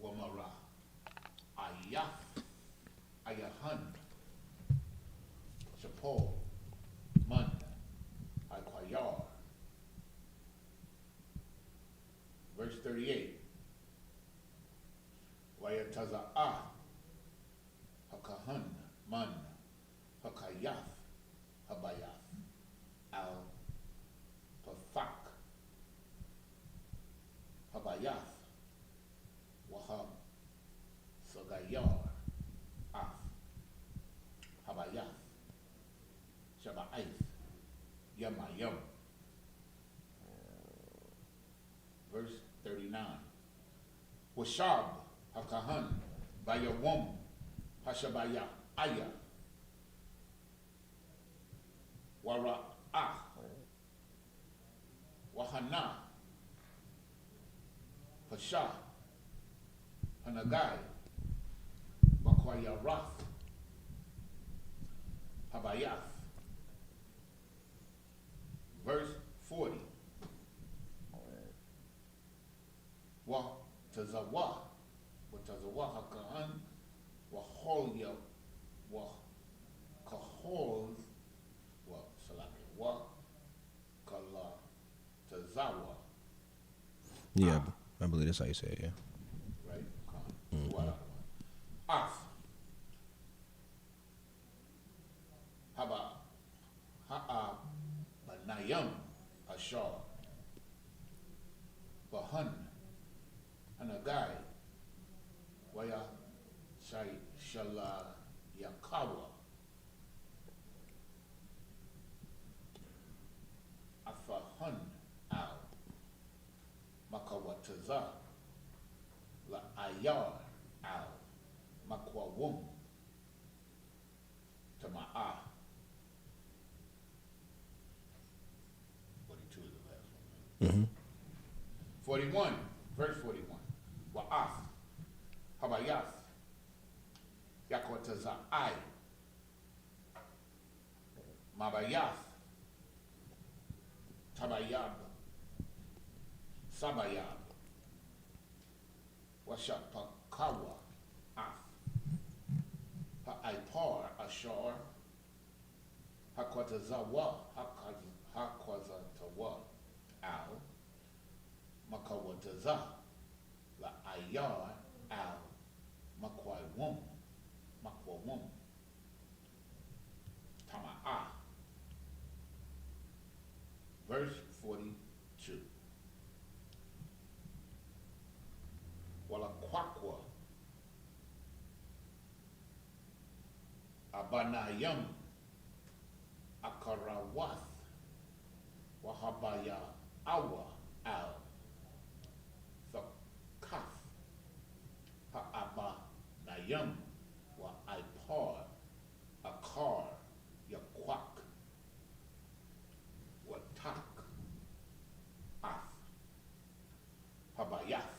Speaker 2: Wamara, Ayath, Ayahan, Shapol, Manda, Akwayar. Verse 38, Wayataza'ah, Hakahan, Man, Hakayath, Habayath, al Pathak, Habayath, Wahab, Sagayar, Af, Habayath, Shaba'ath, Yamayam. Verse 39, Washab, Hakahan, Bayawam, Hashabaya, Aya, Wara'ah, Wahana, Pasha, Hanagai, Bakwayarath, Habayath. Verse 40, Watazawa, Hakahan, Waholya, Wakahol, Kala Tazawa.
Speaker 1: Yeah, I believe that's how you say it, yeah.
Speaker 2: Right? Mm-hmm. Af. Haba. Ha'a Banayam Ashar. Bahan Hanagai Waya Shai Shala Yakawa. Afahan Al Makawataza La Ayar Al Makwawum Tama'a. 42 is the last one. 41, verse 41. Wa'af Habayath Yakwataza'ai Mabayath Tabayab Sabayab Washapakawa Af Ha'aipar Ashar Hakwatazawa Hakwazatawa Al Makawataza La Ayar Al Makwawum Tama'a. Verse 42. Wala Kwakwa Abanayam Akarawath Wahabaya Awa Al Thakaf Ha'aba Wa Ipar Akar Yakwak Watak Af Habayath.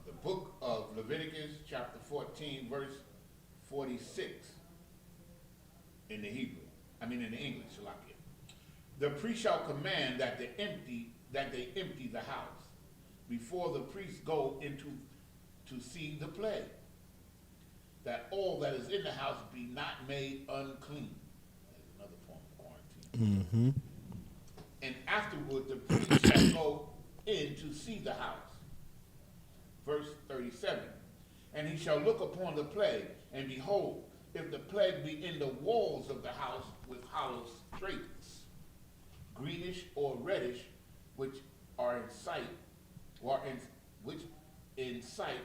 Speaker 2: The book of Leviticus, chapter 14, verse 46 in the Hebrew. In the English, Shalakia. The priest shall command that they empty the house before the priests go into to see the plague, that all that is in the house be not made unclean. That's another form of quarantine. And afterward the priest shall go in to see the house. Verse 37. And he shall look upon the plague, and behold, if the plague be in the walls of the house with hollow straits, greenish or reddish, which are in sight, which in sight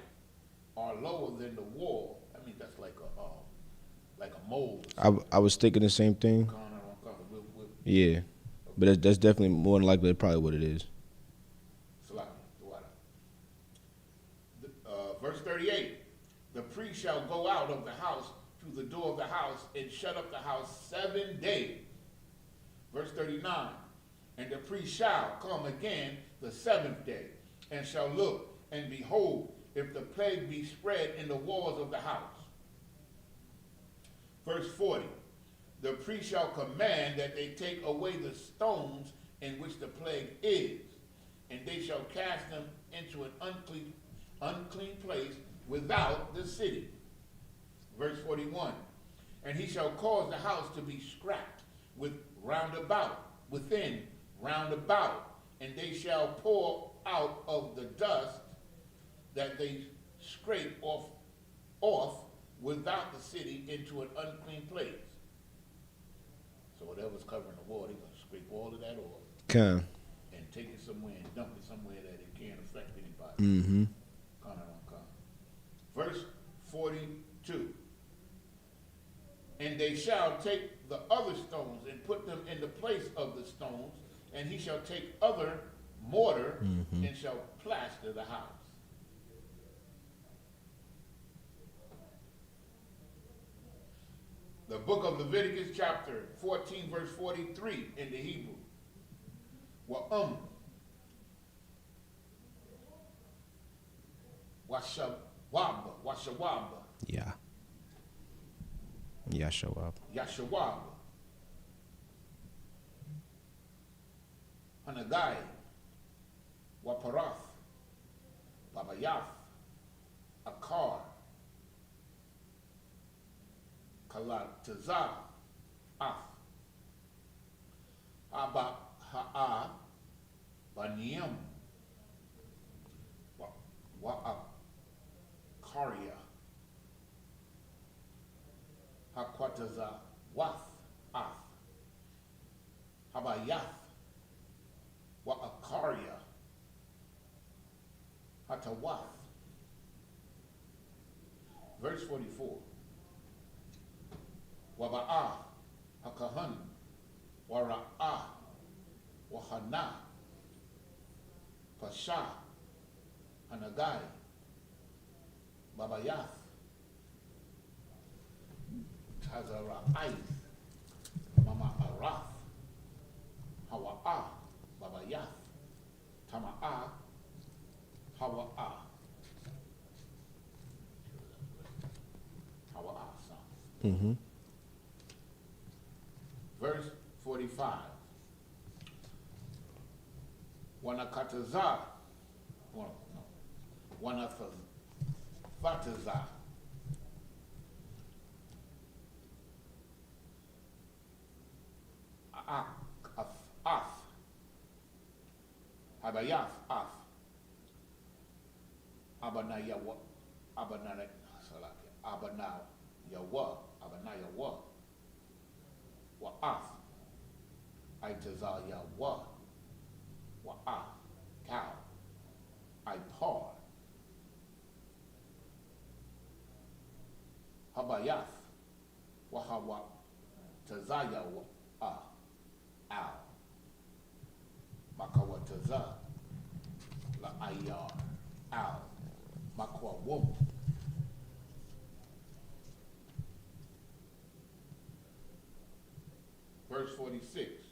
Speaker 2: are lower than the wall. That's like a mold.
Speaker 1: I was thinking the same thing. Yeah, but that's definitely more than likely probably what it is.
Speaker 2: Verse 38. The priest shall go out of the house to the door of the house and shut up the house 7 days. Verse 39. And the priest shall come again the 7th day, and shall look, and behold, if the plague be spread in the walls of the house. Verse 40. The priest shall command that they take away the stones in which the plague is, and they shall cast them into an unclean place without the city. Verse 41. And he shall cause the house to be scrapped within round about, and they shall pour out of the dust that they scrape off without the city into an unclean place. So whatever's covering the wall, they're going to scrape all of that off. And take it somewhere and dump it somewhere that it can't affect anybody. Verse 42. And they shall take the other stones and put them in the place of the stones, and he shall take other mortar and shall plaster the house. The book of Leviticus, chapter 14, verse 43 in the Hebrew. Washawaba.
Speaker 1: Yeah. Yashawab.
Speaker 2: Yashawab. Hanagai. Waparath. Babayath. Akar. Kalatazah. Af. Aba ha'a. Baniam. Wa'akaria. Hakwataza wath ath. Habayath wa akaria. Hatawath. Verse 44. Waba'ah hakahan wara'ah wahana pasha hanagai babayath tazara'aith mama arath hawa'ah babayath tama'ah hawa'ah hawa'ah son. Verse 45. Wanakataza. Wanafataza. Ath. Habayath ath. Abanayawa. Abanayawa. Wa'ath, Itazaya wa, wa'ah, cow, Ipar, Habayath, Wahawa, Tazaya wa, al, Makawa Taza, La Ayar, al, Makwa wum. Verse 46.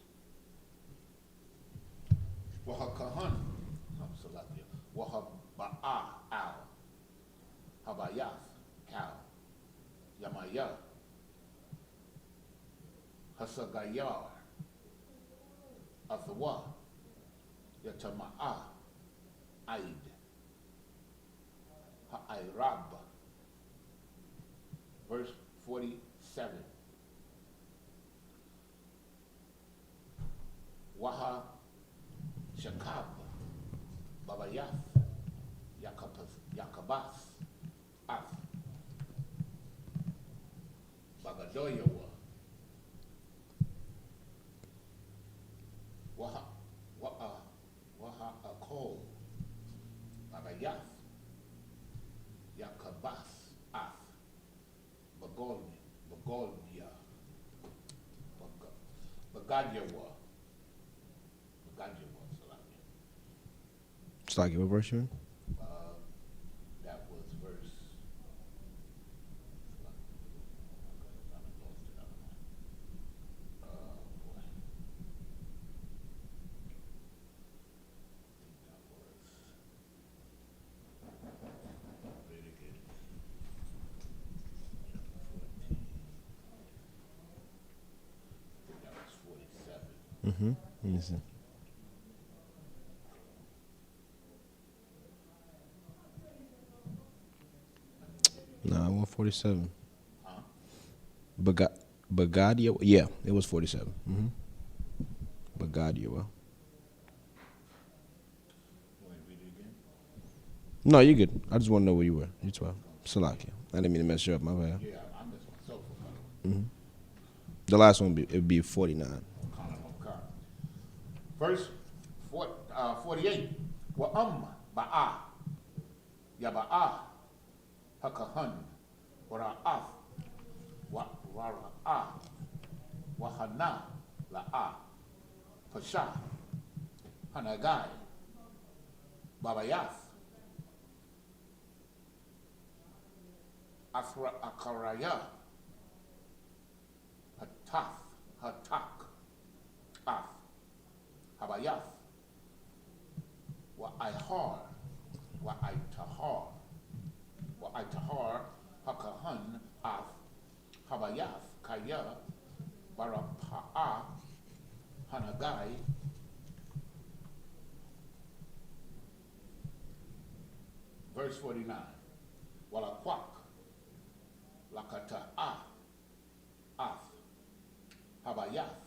Speaker 2: Wahakahan, Wahaba'ah al, Habayath, cow, Yamaya, Hasagayar, Athawa, Yatama'ah, Aid, Ha'airab. Verse 47. Waha Shakab Babayath Yakabas Ath Bagadoyawa Waha Akol Babayath Yakabas Ath Bagoldia Bagadyawa.
Speaker 1: Salaki, what verse you in?
Speaker 2: That was verse. Boy. Leviticus. That was 47.
Speaker 1: Let me see. No, 147.
Speaker 2: Huh?
Speaker 1: Bagadia, yeah, it was 47. Bagadia.
Speaker 2: You want to read it again?
Speaker 1: No, you're good. I just want to know where you were. You're 12. Salaki. I didn't mean to mess you up, my bad.
Speaker 2: Yeah, I missed myself for that.
Speaker 1: The last one, it would be 49.
Speaker 2: Verse 48. Wa ba'ah. Yaba'ah. Hakahan. Wara'ath. Wara'ah. Wahana. La'ah. Pasha. Hanagai. Babayath. Akaraya. Hatak. Ath. Habayath. Wa'ihar. Wa'itahar. Wa'itahar. Hakahan. Ath. Habayath. Kaya. Barapa'ah. Hanagai. Verse 49. Walakwak. Lakata'ah. Ath. Habayath.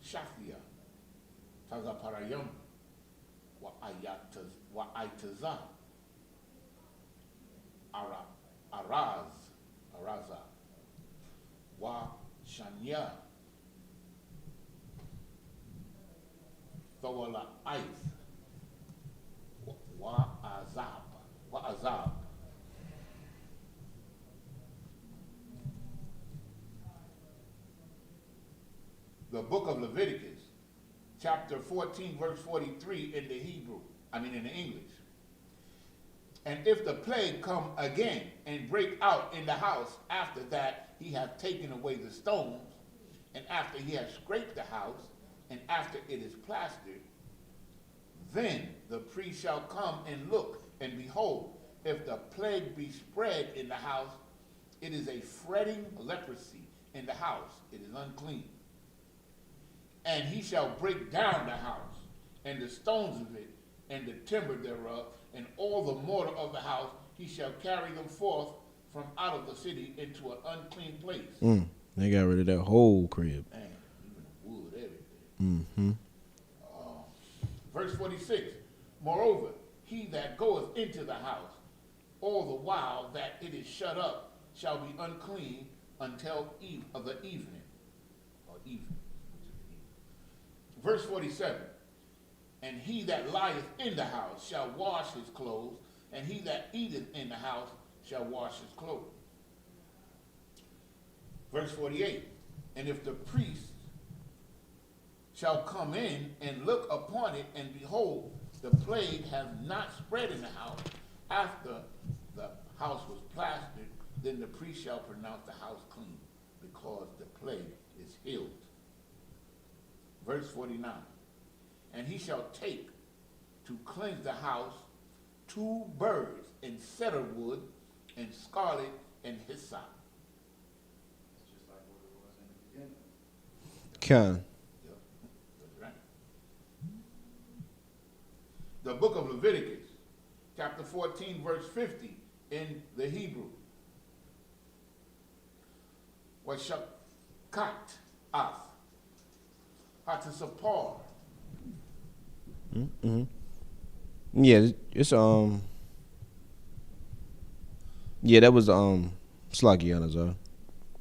Speaker 2: Shafia. Tazaparayam. Wa'aitaza. Araza. Shanya. Thawala Ith. Wa'azab. Wa'azab. The book of Leviticus, chapter 14, verse 43 in the in the English. And if the plague come again and break out in the house after that he hath taken away the stones, and after he hath scraped the house, and after it is plastered, then the priest shall come and look, and behold, if the plague be spread in the house, it is a fretting leprosy in the house, it is unclean. And he shall break down the house, and the stones of it, and the timber thereof, and all the mortar of the house, he shall carry them forth from out of the city into an unclean place.
Speaker 1: They got rid of that whole crib.
Speaker 2: Man, even the wood, everything. Verse 46, moreover, he that goeth into the house, all the while that it is shut up, shall be unclean until the evening. Or evening. Verse 47, and he that lieth in the house shall wash his clothes, and he that eateth in the house shall wash his clothes. Verse 48, and if the priest shall come in and look upon it, and behold, the plague hath not spread in the house, after the house was plastered, then the priest shall pronounce the house clean, because the plague is healed. Verse 49, and he shall take to cleanse the house 2 birds in cedar wood and scarlet and hyssop.
Speaker 3: It's just like what it was in the beginning.
Speaker 1: Con.
Speaker 2: Yep, that's right. The book of Leviticus, chapter 14, verse 50 in the Hebrew. Washakat ath. Hatisapar.
Speaker 1: Yeah, it's yeah, that was Slagiana, Zara.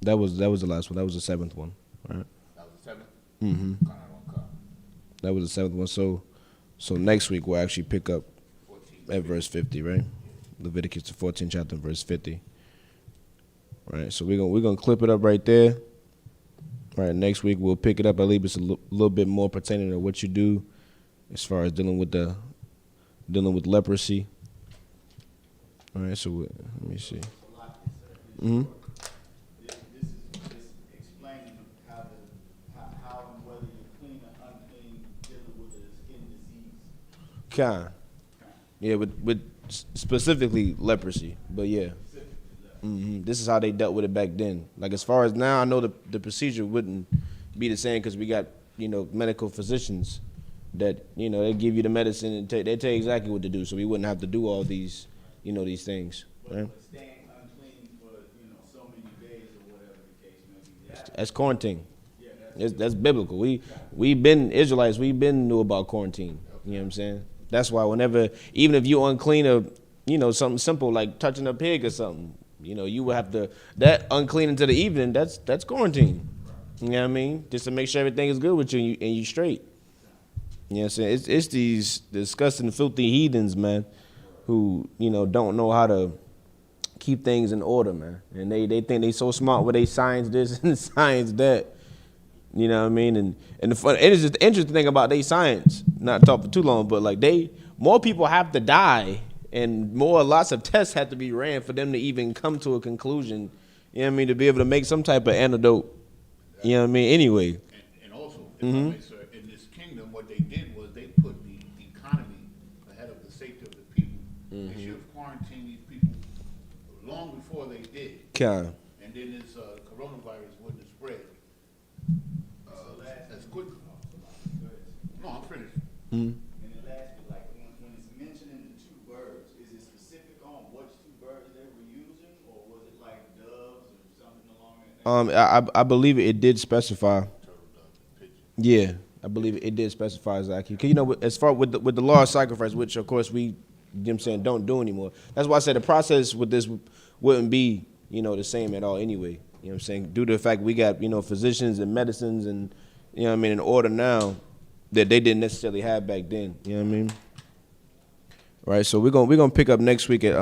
Speaker 1: That was the last one. That was the 7th one, right?
Speaker 2: That was the 7th?
Speaker 1: That was the 7th one. So next week we'll actually pick up
Speaker 2: 14,
Speaker 1: at verse 50, right? Leviticus the 14th chapter, verse 50. Right. So we're gonna clip it up right there. Right. Next week we'll pick it up. I believe it's a little bit more pertaining to what you do as far as dealing with leprosy. All right. So let me see.
Speaker 3: This is explaining how and whether you're clean or unclean dealing with a skin disease.
Speaker 1: Yeah, with specifically leprosy, but yeah. This is how they dealt with it back then. Like as far as now, I know the procedure wouldn't be the same because we got medical physicians that they give you the medicine and they tell you exactly what to do, so we wouldn't have to do all these these things. Right?
Speaker 3: But staying unclean for so many days or whatever the case may be.
Speaker 1: That's quarantine. Yeah, that's biblical. We've been Israelites. We've been knew about quarantine. You know what I'm saying? That's why even if you unclean or something simple like touching a pig or something. You would have to, that unclean until the evening, that's quarantine. You know what I mean? Just to make sure everything is good with you and you straight. You know what I'm saying? It's these disgusting, filthy heathens, man, who, don't know how to keep things in order, man. And they think they so smart with they science this and science that. You know what I mean? And it is just the interesting thing about they science, not to talk for too long, but like more people have to die and lots of tests have to be ran for them to even come to a conclusion, you know what I mean, to be able to make some type of antidote, you know what I mean, anyway.
Speaker 2: And also, if I may, sir, in this kingdom, what they did was they put the economy ahead of the safety of the people. They should have quarantined these people long before they did.
Speaker 1: And
Speaker 2: then this coronavirus wouldn't have spread as quickly. No, I'm finished.
Speaker 3: And then lastly, like when it's mentioning the 2 birds, is it specific on which 2 birds they were using, or was it like doves or something along that?
Speaker 1: I believe it did specify. Yeah, I believe it did specify exactly. Cause as far with the law of sacrifice, which of course we, don't do anymore. That's why I said the process with this wouldn't be, the same at all anyway.
Speaker 2: You know what I'm saying? Due to the fact we got, physicians and medicines and, in order now that they didn't necessarily have back then. You know what I mean? Right, so we're gonna pick up next week at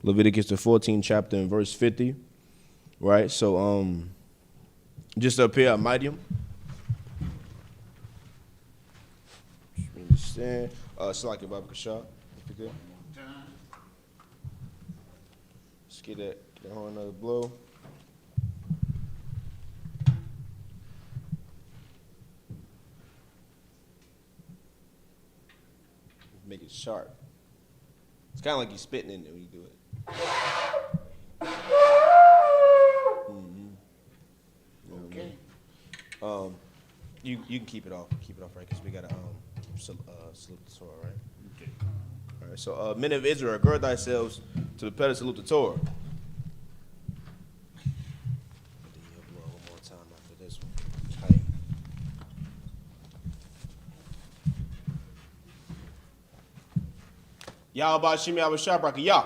Speaker 2: Leviticus the 14th chapter and verse 50. Right, so just up here at Medium. Salaki Baba Kashar. Let's get that horn another blow. Make it sharp. It's kind of like you're spitting in it when you do it. Okay. You can keep it off, right? Because we got to salute the Torah, right? Okay. All right. So, men of Israel, gird thyselves to prepare to salute the Torah. One more time after this one. Tight. Yah Bashim Yah Bashabraka Yah.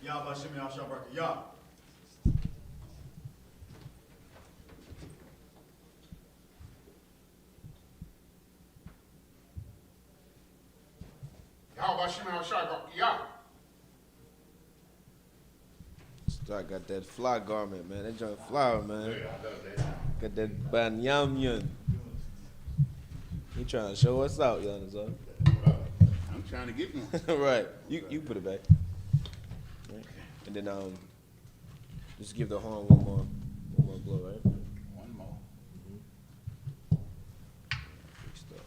Speaker 3: Yah Bashim Yah Bashabraka Yah. Yah Bashim Yah Bashabraka Yah.
Speaker 2: I got that fly garment, man. That joint flower, man. Yeah, I love that. Got that banyamyan. He trying to show us out, y'all.
Speaker 3: I'm trying to get one.
Speaker 2: Right. You put it back. Right. And then just give the horn one more blow, right?
Speaker 3: One more.
Speaker 2: Big stuff.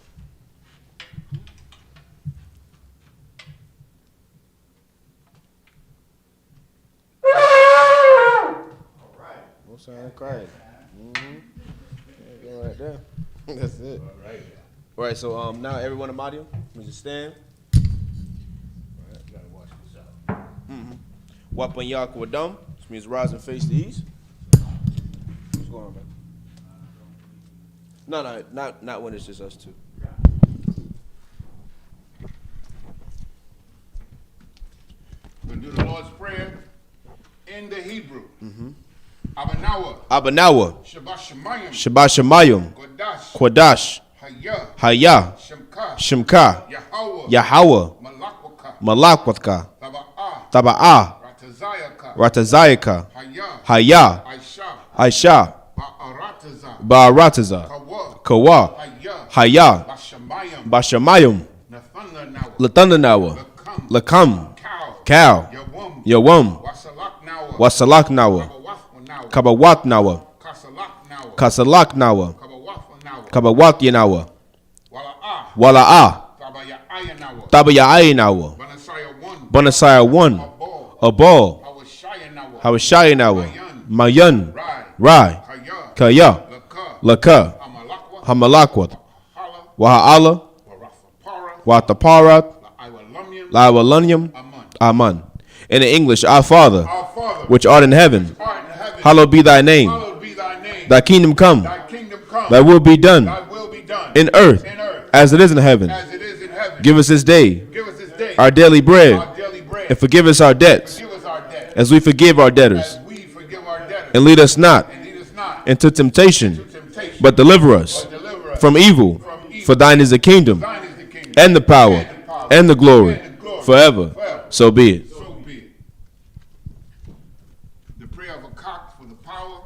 Speaker 2: No sound crying. Go right there. That's it. All right. So now everyone in Madio, we just stand. All right. Gotta watch this out. Wapan Yakwadam, which means rise and face the east. What's going on, man? No, not when it's just us two.
Speaker 3: We're gonna do the Lord's Prayer in the Hebrew.
Speaker 2: Abanawa, Shabbat Shemayim, Kodash, Hayah, Shemka, Yahweh, Malakwatka, Taba'ah, Ratazayaka, Hayah, Aisha, Ba'arataza, Kawa, Hayah, Bashamayim, Lathandanawa, Lakam, Kal, Yawam, Wasalak Nawa, Kabawat Nawa, Kasalak Nawa, Kabawat Yanawa, Wala'ah, Tabaya'ai Nawa, Bonasaya 1, Abal, Hawashaya Nawa, Mayan, Rai, Kaya, Laka, Hamalakwat, Waha'ala, Wataparat, La'awalanyam, Aman. In the English, Our Father, which art in heaven, hallowed be thy name. Thy kingdom come. Thy will be done in earth as it is in heaven. Give us this day our daily bread, and forgive us our debts as we forgive our debtors. And lead us not into temptation, but deliver us from evil. For thine is the kingdom, and the power, and the glory, forever. So be it.
Speaker 3: The prayer of a cock for the power.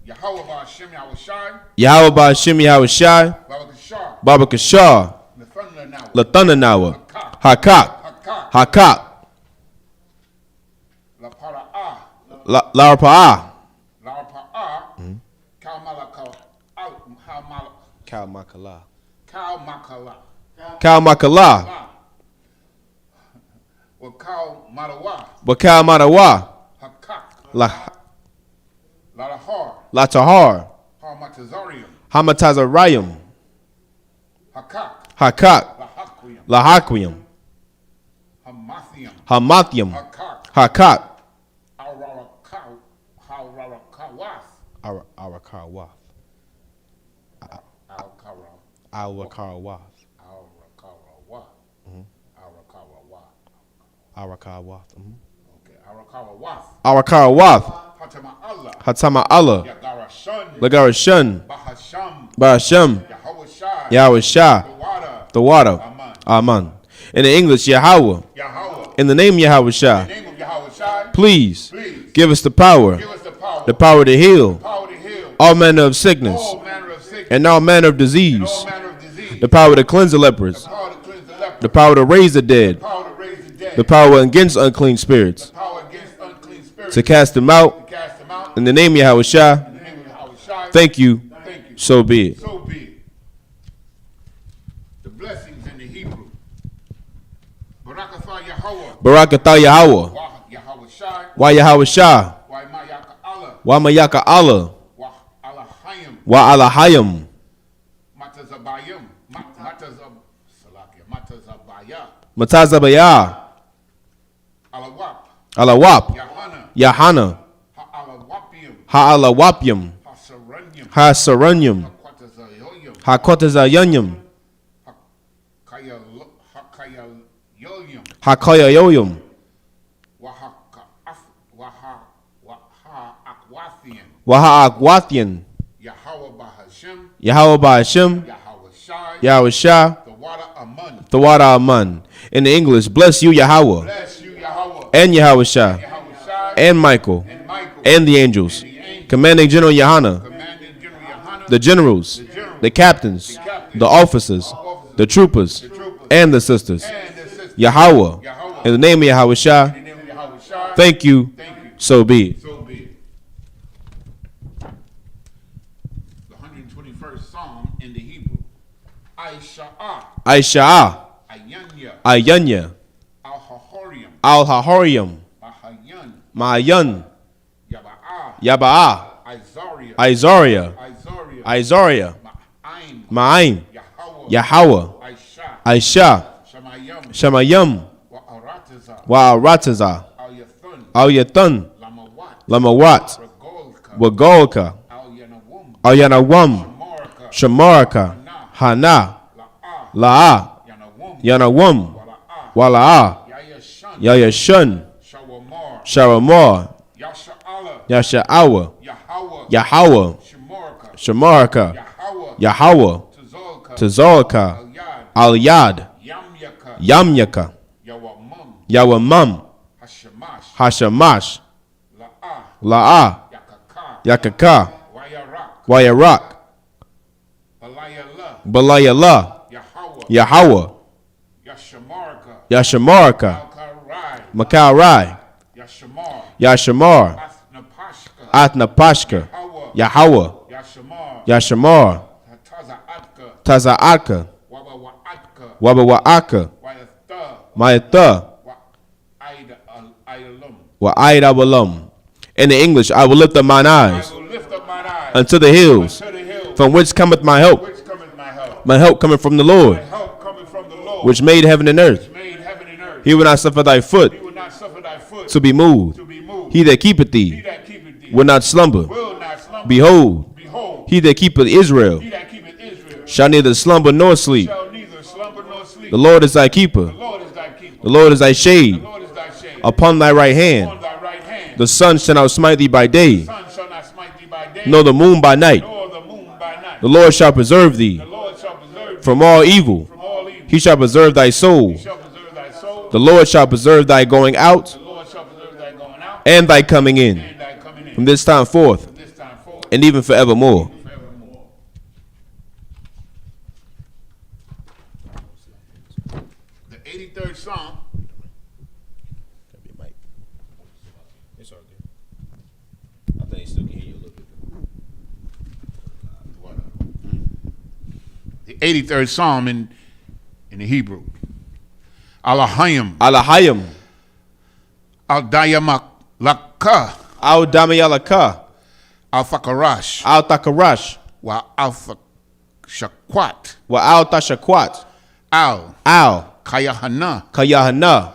Speaker 3: Yahweh Ba'Hashem Yahushai.
Speaker 2: Yahweh Ba'Hashem Yahushai. Baba Kashar. Lathandanawa. Hakak. Hakak. Larapa'ah. Kalmakala. Kalmakala. Wakal Madawa. Latahar. Hamatazarium. Hakak. Lahaquium. Hamathium. Hakak. Arakawath. Arakawath.
Speaker 1: Arakawath.
Speaker 2: Okay, Arakawath.
Speaker 1: Arakawath. Hatama Allah. Lagarashun. Bahasham. Yahweh Shah. The water. Amen. In the English, Yahweh. In the name of Yahweh Shah. Please give us the power. The power to heal all manner of sickness and all manner of disease. The power to cleanse the lepers. The power to raise the dead. The power against unclean spirits. To cast them out. In the name of Yahweh Shah. Thank you. So be it.
Speaker 2: The blessings in the Hebrew. Barakatha Yahweh.
Speaker 1: Barakatha Yahweh. Wa Yahweh Shah. Wa Mayaka Allah. Wa Alahayim. Matazabaya. Alawap. Yahana. Ha'alawapyam. Ha'saranyam. Ha'kotazayanyam. Ha'kayayoyam. Waha'akwathian. Yahweh Bahashim. Yahweh Shah. The water Aman. In the English, bless you, Yahweh. And Yahweh Shah. And Michael. And the angels. Commanding General Yahana. The generals. The captains. The officers. The troopers. And the sisters. Yahweh. In the name of Yahweh Shah. Thank you. So be it.
Speaker 2: The 121st Psalm in the Hebrew.
Speaker 1: Aisha'ah. Ayanya. Al-Hahorium. Ma'ayan. Yaba'ah. Isaiah. Ma'aim. Yahweh. Aisha. Shamayam. Wa'arataza. Al-Yathun. Lamawat. Wagolka. Al-Yanawam. Shamaraka. Hana. La'ah. Yanawam. Wala'ah. Yayashun. Sharamar. Yasha'awa. Yahweh. Shamaraka. Yahweh. Tazolka. Al-Yad. Yamyaka. Yawamam. Hashamash. La'ah. Yakaka. Wayarak. Balayallah. Yahweh. Yashamaraka. Makarai. Yashamar. Atnapashka. Yahweh. Yashamar. Taza'aka. Wabawa'aka. Mayatha. Wa'aid Awalam. In the English, I will lift up mine eyes unto the hills, from which cometh my help. My help cometh from the Lord, which made heaven and earth. He will not suffer thy foot to be moved. He that keepeth thee will not slumber. Behold, he that keepeth Israel shall neither slumber nor sleep. The Lord is thy keeper. The Lord is thy shade upon thy right hand. The sun shall not smite thee by day, nor the moon by night. The Lord shall preserve thee from all evil. He shall preserve thy soul. The Lord shall preserve thy going out and thy coming in, from this time forth and even forevermore.
Speaker 2: The 83rd Psalm.
Speaker 1: It's all good. I think he still can hear you a little bit.
Speaker 2: The 83rd Psalm in the Hebrew. Alahayim.
Speaker 1: Alahayim.
Speaker 2: Al-Dayamalaka.
Speaker 1: Al-Damayalaka.
Speaker 2: Al-Fakarash.
Speaker 1: Al-Takarash.
Speaker 2: Wa Al-Shakwat.
Speaker 1: Wa Al-Tashakwat.
Speaker 2: Al. Kayahana.
Speaker 1: Kayahana.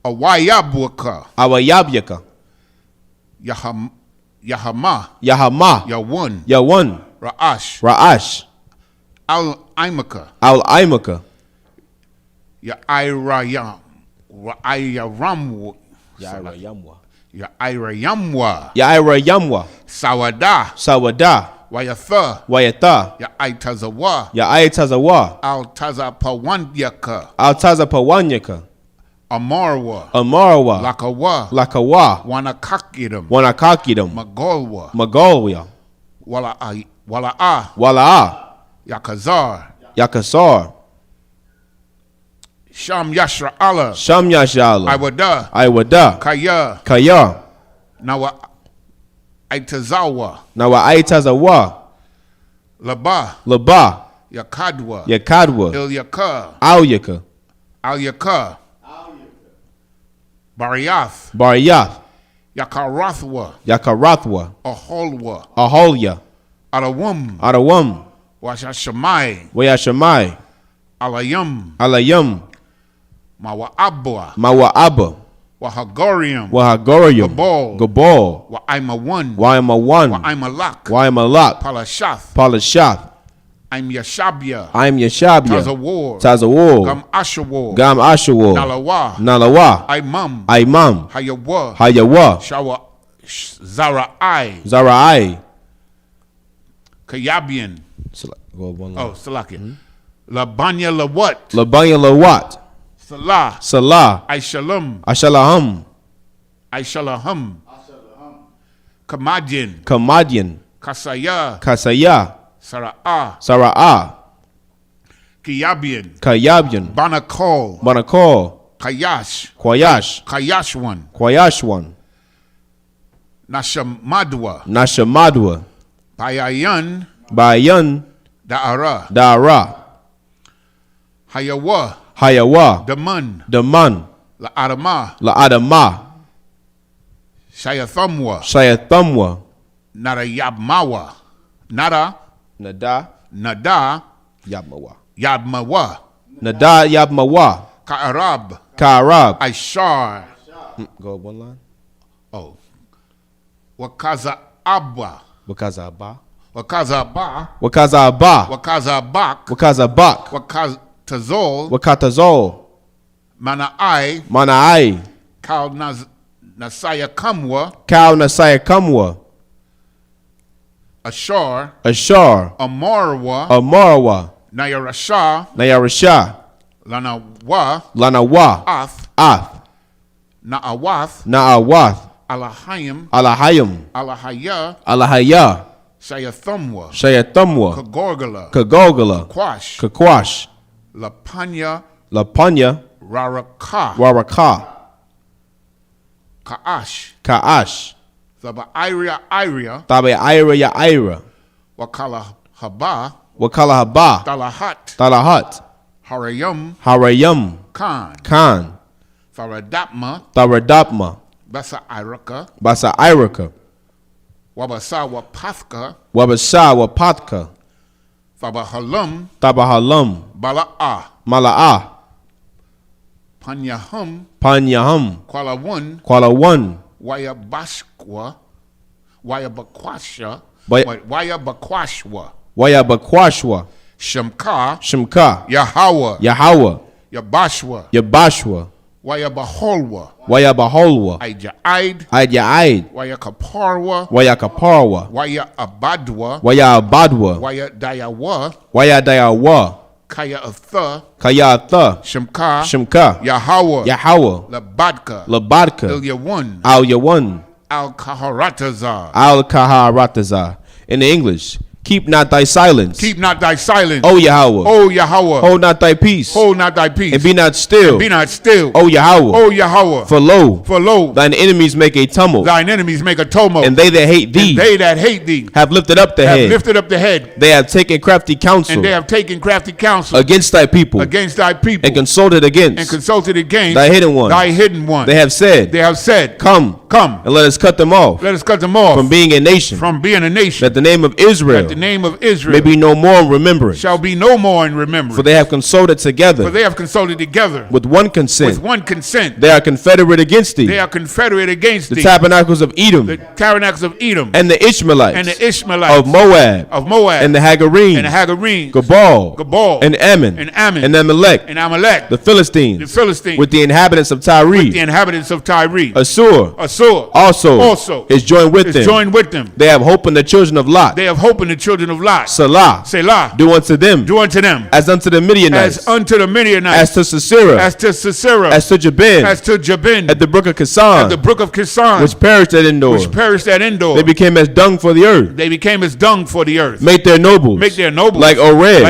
Speaker 2: Awayabuka.
Speaker 1: Awayabyaka.
Speaker 2: Yahama.
Speaker 1: Yahama.
Speaker 2: Yawun.
Speaker 1: Yawun.
Speaker 2: Ra'ash.
Speaker 1: Ra'ash.
Speaker 3: Al-Imaka.
Speaker 2: Al-Imaka.
Speaker 3: Ya'irayamwa.
Speaker 2: Ya'irayamwa.
Speaker 3: Sawada.
Speaker 2: Sawada.
Speaker 3: Wayatha.
Speaker 2: Wayatha.
Speaker 3: Ya'itazawa.
Speaker 2: Ya'itazawa.
Speaker 3: Al-Tazapawanyaka.
Speaker 2: Al-Tazapawanyaka.
Speaker 3: Amarwa.
Speaker 2: Amarwa.
Speaker 3: Lakawa.
Speaker 2: Lakawa.
Speaker 3: Wanakakidam.
Speaker 2: Wanakakidam.
Speaker 3: Magolwa.
Speaker 2: Magolya.
Speaker 3: Wala'a.
Speaker 2: Wala'a.
Speaker 3: Yakazar.
Speaker 2: Yakasar.
Speaker 3: Sham Yashra Allah.
Speaker 2: Sham Yashra Allah.
Speaker 3: Iwada.
Speaker 2: Iwada.
Speaker 3: Kaya.
Speaker 2: Kaya.
Speaker 3: Nawa Aitazawa.
Speaker 2: Nawa Aitazawa.
Speaker 3: Laba.
Speaker 2: Laba.
Speaker 3: Yakadwa.
Speaker 2: Yakadwa.
Speaker 3: Ilyaka.
Speaker 2: Alyaka.
Speaker 3: Alyaka. Bariyath.
Speaker 2: Bariyath.
Speaker 3: Yakarathwa.
Speaker 2: Yakarathwa.
Speaker 3: Aholwa.
Speaker 2: Aholya.
Speaker 3: Arawum.
Speaker 2: Arawum.
Speaker 3: Washashamai.
Speaker 2: Wayashamai.
Speaker 3: Alayum.
Speaker 2: Alayum.
Speaker 3: Mawa'abwa.
Speaker 2: Mawa'abba.
Speaker 3: Wahagorium.
Speaker 2: Wahagorium.
Speaker 3: Gabal.
Speaker 2: Gabal.
Speaker 3: Wa'aimawan.
Speaker 2: Wa'aimawan.
Speaker 3: Wa'aimalak.
Speaker 2: Wa'aimalak.
Speaker 3: Palashath.
Speaker 2: Palashath.
Speaker 3: I'm Yashabia.
Speaker 2: I'm Yashabia.
Speaker 3: Tazawar.
Speaker 2: Tazawar.
Speaker 3: Gam Ashawar.
Speaker 2: Gam Ashawar.
Speaker 3: Nalawa.
Speaker 2: Nalawa.
Speaker 3: Imam.
Speaker 2: Imam.
Speaker 3: Hayawa.
Speaker 2: Hayawa.
Speaker 3: Shawa. Zara'ai.
Speaker 2: Zara'ai.
Speaker 3: Kayabian.
Speaker 2: Oh,
Speaker 3: Salakia. Labanya Lawat.
Speaker 2: Labanya Lawat.
Speaker 3: Salah.
Speaker 2: Salah.
Speaker 3: Aishalum.
Speaker 2: Ashalaham.
Speaker 3: Aishalaham. Kamadian.
Speaker 2: Kamadian.
Speaker 3: Kasaya.
Speaker 2: Kasaya.
Speaker 3: Sara'ah.
Speaker 2: Sara'ah.
Speaker 3: Kayabian.
Speaker 2: Kayabian.
Speaker 3: Banakol.
Speaker 2: Banakol.
Speaker 3: Kayash.
Speaker 2: Kwayash.
Speaker 3: Kayashwan.
Speaker 2: Kwayashwan.
Speaker 3: Nashamadwa.
Speaker 2: Nashamadwa.
Speaker 3: Bayayan.
Speaker 2: Bayan.
Speaker 3: Da'ara.
Speaker 2: Da'ara.
Speaker 3: Hayawa.
Speaker 2: Hayawa.
Speaker 3: Daman.
Speaker 2: Daman.
Speaker 3: La'adama.
Speaker 2: La'adama.
Speaker 3: Shayathamwa.
Speaker 2: Shayathamwa.
Speaker 3: Narayabmawa. Nada.
Speaker 2: Nada.
Speaker 3: Nada.
Speaker 2: Yabmawa.
Speaker 3: Yabmawa.
Speaker 2: Nada Yabmawa.
Speaker 3: Ka'arab.
Speaker 2: Ka'arab.
Speaker 3: Aishar.
Speaker 2: Go one line.
Speaker 3: Oh. Wakaza Abba.
Speaker 2: Wakaza Abba.
Speaker 3: Wakaza Ba.
Speaker 2: Wakaza Abba.
Speaker 3: Wakaza Bak.
Speaker 2: Wakaza Bak.
Speaker 3: Wakatazol.
Speaker 2: Wakatazol.
Speaker 3: Mana'ai.
Speaker 2: Mana'ai.
Speaker 3: Kal Nasaya Kamwa.
Speaker 2: Kal Nasaya Kamwa.
Speaker 3: Ashar.
Speaker 2: Ashar.
Speaker 3: Amarwa.
Speaker 2: Amarwa.
Speaker 3: Nayarasha.
Speaker 2: Nayarasha.
Speaker 3: Lanawa.
Speaker 2: Lanawa.
Speaker 3: Ath.
Speaker 2: Ath.
Speaker 3: Na'awath.
Speaker 2: Na'awath.
Speaker 3: Alahayim.
Speaker 2: Alahayim.
Speaker 3: Alahaya.
Speaker 2: Alahaya.
Speaker 3: Shayathamwa.
Speaker 2: Shayathamwa.
Speaker 3: Kagorgala.
Speaker 2: Kagogala.
Speaker 3: Kakwash.
Speaker 2: Kakwash.
Speaker 3: Lapanya.
Speaker 2: Lapanya.
Speaker 3: Raraka.
Speaker 2: Raraka.
Speaker 3: Ka'ash.
Speaker 2: Ka'ash.
Speaker 3: Thaba Iria.
Speaker 2: Tabe Ira ya Ira.
Speaker 3: Wakala Haba.
Speaker 2: Wakala Haba.
Speaker 3: Talahat.
Speaker 2: Talahat.
Speaker 3: Harayum.
Speaker 2: Harayum.
Speaker 3: Khan.
Speaker 2: Khan.
Speaker 3: Faradapma.
Speaker 2: Taradapma.
Speaker 3: Basa Iraka.
Speaker 2: Basa Iraka.
Speaker 3: Wabasa Wapathka.
Speaker 2: Wabasa Wapatka.
Speaker 3: Fabahalum.
Speaker 2: Tabahalum.
Speaker 3: Bala'a.
Speaker 2: Mala'a.
Speaker 3: Panyahum.
Speaker 2: Panyahum.
Speaker 3: Kwalawun.
Speaker 2: Kwalawan.
Speaker 3: Wayabashkwa. Wayabakwasha.
Speaker 2: Waya-
Speaker 3: Wayabakwashwa.
Speaker 2: Wayabakwashwa.
Speaker 3: Shemka.
Speaker 2: Shimka.
Speaker 3: Yahawa.
Speaker 2: Yahawa.
Speaker 3: Yabashwa.
Speaker 2: Yabashwa.
Speaker 3: Wayabaholwa.
Speaker 2: Wayabaholwa.
Speaker 3: Aija'aid.
Speaker 2: Aid.
Speaker 3: Wayakaparwa.
Speaker 2: Wayakaparwa.
Speaker 3: Wayabadwa.
Speaker 2: Wayabadwa.
Speaker 3: Wayadayawa.
Speaker 2: Wayadayawa.
Speaker 3: Kayatha.
Speaker 2: Kayatha.
Speaker 3: Shemka.
Speaker 2: Shimka.
Speaker 3: Yahawa.
Speaker 2: Yahawa.
Speaker 3: Labadka.
Speaker 2: Labadka.
Speaker 3: Ilyawun.
Speaker 2: Al Yawan.
Speaker 3: Al-Kaharatazar.
Speaker 2: Al Kaharatazar. In the English, keep not thy silence.
Speaker 3: Keep not thy silence.
Speaker 2: O Yahweh.
Speaker 3: O Yahweh.
Speaker 2: Hold not thy peace.
Speaker 3: Hold not thy peace.
Speaker 2: And be not still.
Speaker 3: Be not still.
Speaker 2: O Yahweh.
Speaker 3: O Yahweh.
Speaker 2: For lo,
Speaker 3: thine
Speaker 2: enemies make a tumult.
Speaker 3: thine enemies make a tumult.
Speaker 2: And they that hate thee
Speaker 3: And they that hate thee
Speaker 2: have lifted up the
Speaker 3: have
Speaker 2: head.
Speaker 3: lifted up the head.
Speaker 2: They have taken crafty counsel
Speaker 3: And they have taken crafty counsel
Speaker 2: against thy people.
Speaker 3: against thy people.
Speaker 2: And consulted
Speaker 3: and
Speaker 2: against
Speaker 3: consulted against
Speaker 2: thy hidden one.
Speaker 3: thy hidden one.
Speaker 2: They have said,
Speaker 3: They have said,
Speaker 2: Come,
Speaker 1: Come.
Speaker 2: And let us cut them off.
Speaker 1: Let us cut them off.
Speaker 2: From being a nation.
Speaker 1: From being a nation.
Speaker 2: That the name of Israel.
Speaker 1: That the name of Israel.
Speaker 2: May be no more in remembrance.
Speaker 1: Shall be no more in remembrance.
Speaker 2: For they have consulted together.
Speaker 1: For they have consulted together.
Speaker 2: With one consent.
Speaker 1: With one consent.
Speaker 2: They are confederate against thee.
Speaker 1: They are confederate against
Speaker 2: the
Speaker 1: thee.
Speaker 2: Tabernacles of Edom.
Speaker 1: The tabernacles of Edom.
Speaker 2: And the Ishmaelites.
Speaker 1: And the Ishmaelites.
Speaker 2: Of Moab.
Speaker 1: Of Moab.
Speaker 2: And the Hagarenes.
Speaker 1: And the Hagarenes.
Speaker 2: Gabal. And Ammon.
Speaker 1: And Ammon.
Speaker 2: And Amalek.
Speaker 1: And Amalek.
Speaker 2: The Philistines.
Speaker 1: The Philistines.
Speaker 2: With the inhabitants of Tyre.
Speaker 1: With the inhabitants of Tyre.
Speaker 2: Assur. Also is joined with them.
Speaker 1: Joined with them.
Speaker 2: They have hope in the children of Lot.
Speaker 1: They have hope in the children of Lot.
Speaker 2: Selah. Do unto them.
Speaker 1: Do unto them.
Speaker 2: As unto the Midianites.
Speaker 1: As unto the Midianites.
Speaker 2: As to Sisera.
Speaker 1: As to Sisera.
Speaker 2: As to Jabin.
Speaker 1: As to Jabin.
Speaker 2: At the brook of Kison.
Speaker 1: At the brook of Kison.
Speaker 2: Which perished at Endor. They became as dung for the earth.
Speaker 1: They became as dung for the earth.
Speaker 2: Make their nobles. Like Oreb.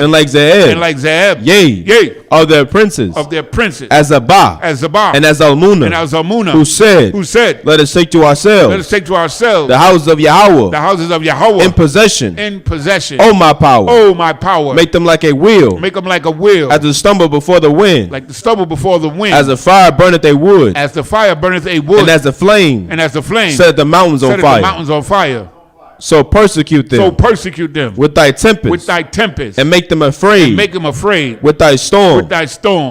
Speaker 2: And like Zeeb. Yea. Of their princes. As Zabah. And as Almunah. Who said. Let us take to ourselves. The houses of Yahweh. In possession. Oh my power. Make them like a wheel. As the stubble before the wind. As the fire burneth a wood. And as the flame. Set the mountains on fire. So persecute them. With thy tempest. And make them afraid. With thy storm.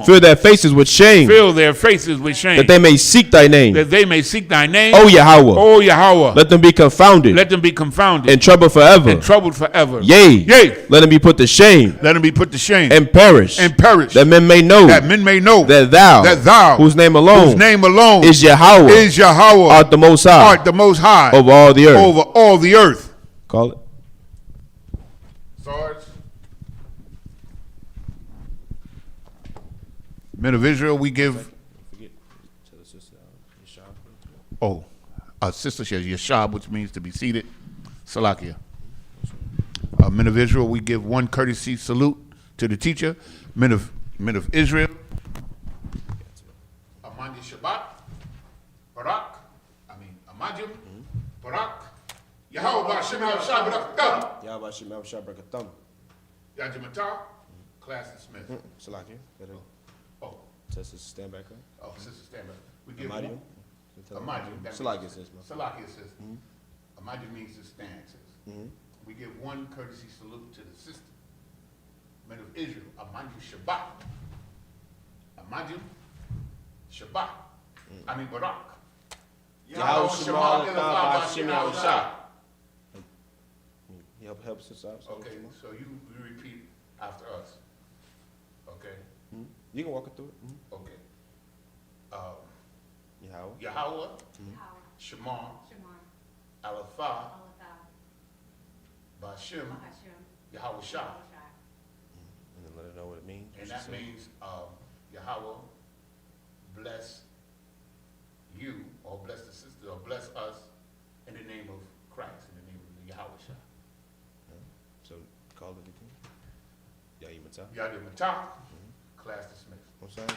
Speaker 2: Fill their faces with shame. That they may seek thy name. O Yahweh. Let them be confounded. And troubled forever. Yea. Let them be put to shame. And perish. That men may know. That thou. Whose name alone. Is Yahweh. Art the most high. Over all the earth. Call it.
Speaker 1: Sarge. Men of Israel, we give. Oh, sister says Yashab, which means to be seated. Salakia. Men of Israel, we give one courtesy salute to the teacher. Men of Israel. Amandi Shabbat. Barak. Amajim. Barak. Yahweh Hashem Shabbat B'Rakatam.
Speaker 2: Yahweh Hashem Shabbat B'Rakatam.
Speaker 1: Yajimata. Class dismissed.
Speaker 2: Salaki.
Speaker 1: Oh.
Speaker 2: Sister, stand back up.
Speaker 1: Oh, sister, stand back. We give
Speaker 2: Amadium.
Speaker 1: Salaki says. Salaki says. Amadium means to stand. Says. We give one courtesy salute to the sister. Men of Israel. Amadium Shabbat. Amadium Shabbat. Barak.
Speaker 2: Yahweh Shema Hashem Yahushua. Help us out.
Speaker 1: Okay, so you repeat after us. Okay.
Speaker 2: You can walk it through it.
Speaker 1: Okay. Yahweh. Shema. Alapha. Bashim. Yahweh Shah.
Speaker 2: And then let her know what it means.
Speaker 1: And that means Yahweh bless you, or bless the sister, or bless us in the name of Christ, in the name of the Yahweh Shah.
Speaker 2: So call it again. Yahweh Matah.
Speaker 1: Yahweh Matah. Class dismissed.
Speaker 2: What's that?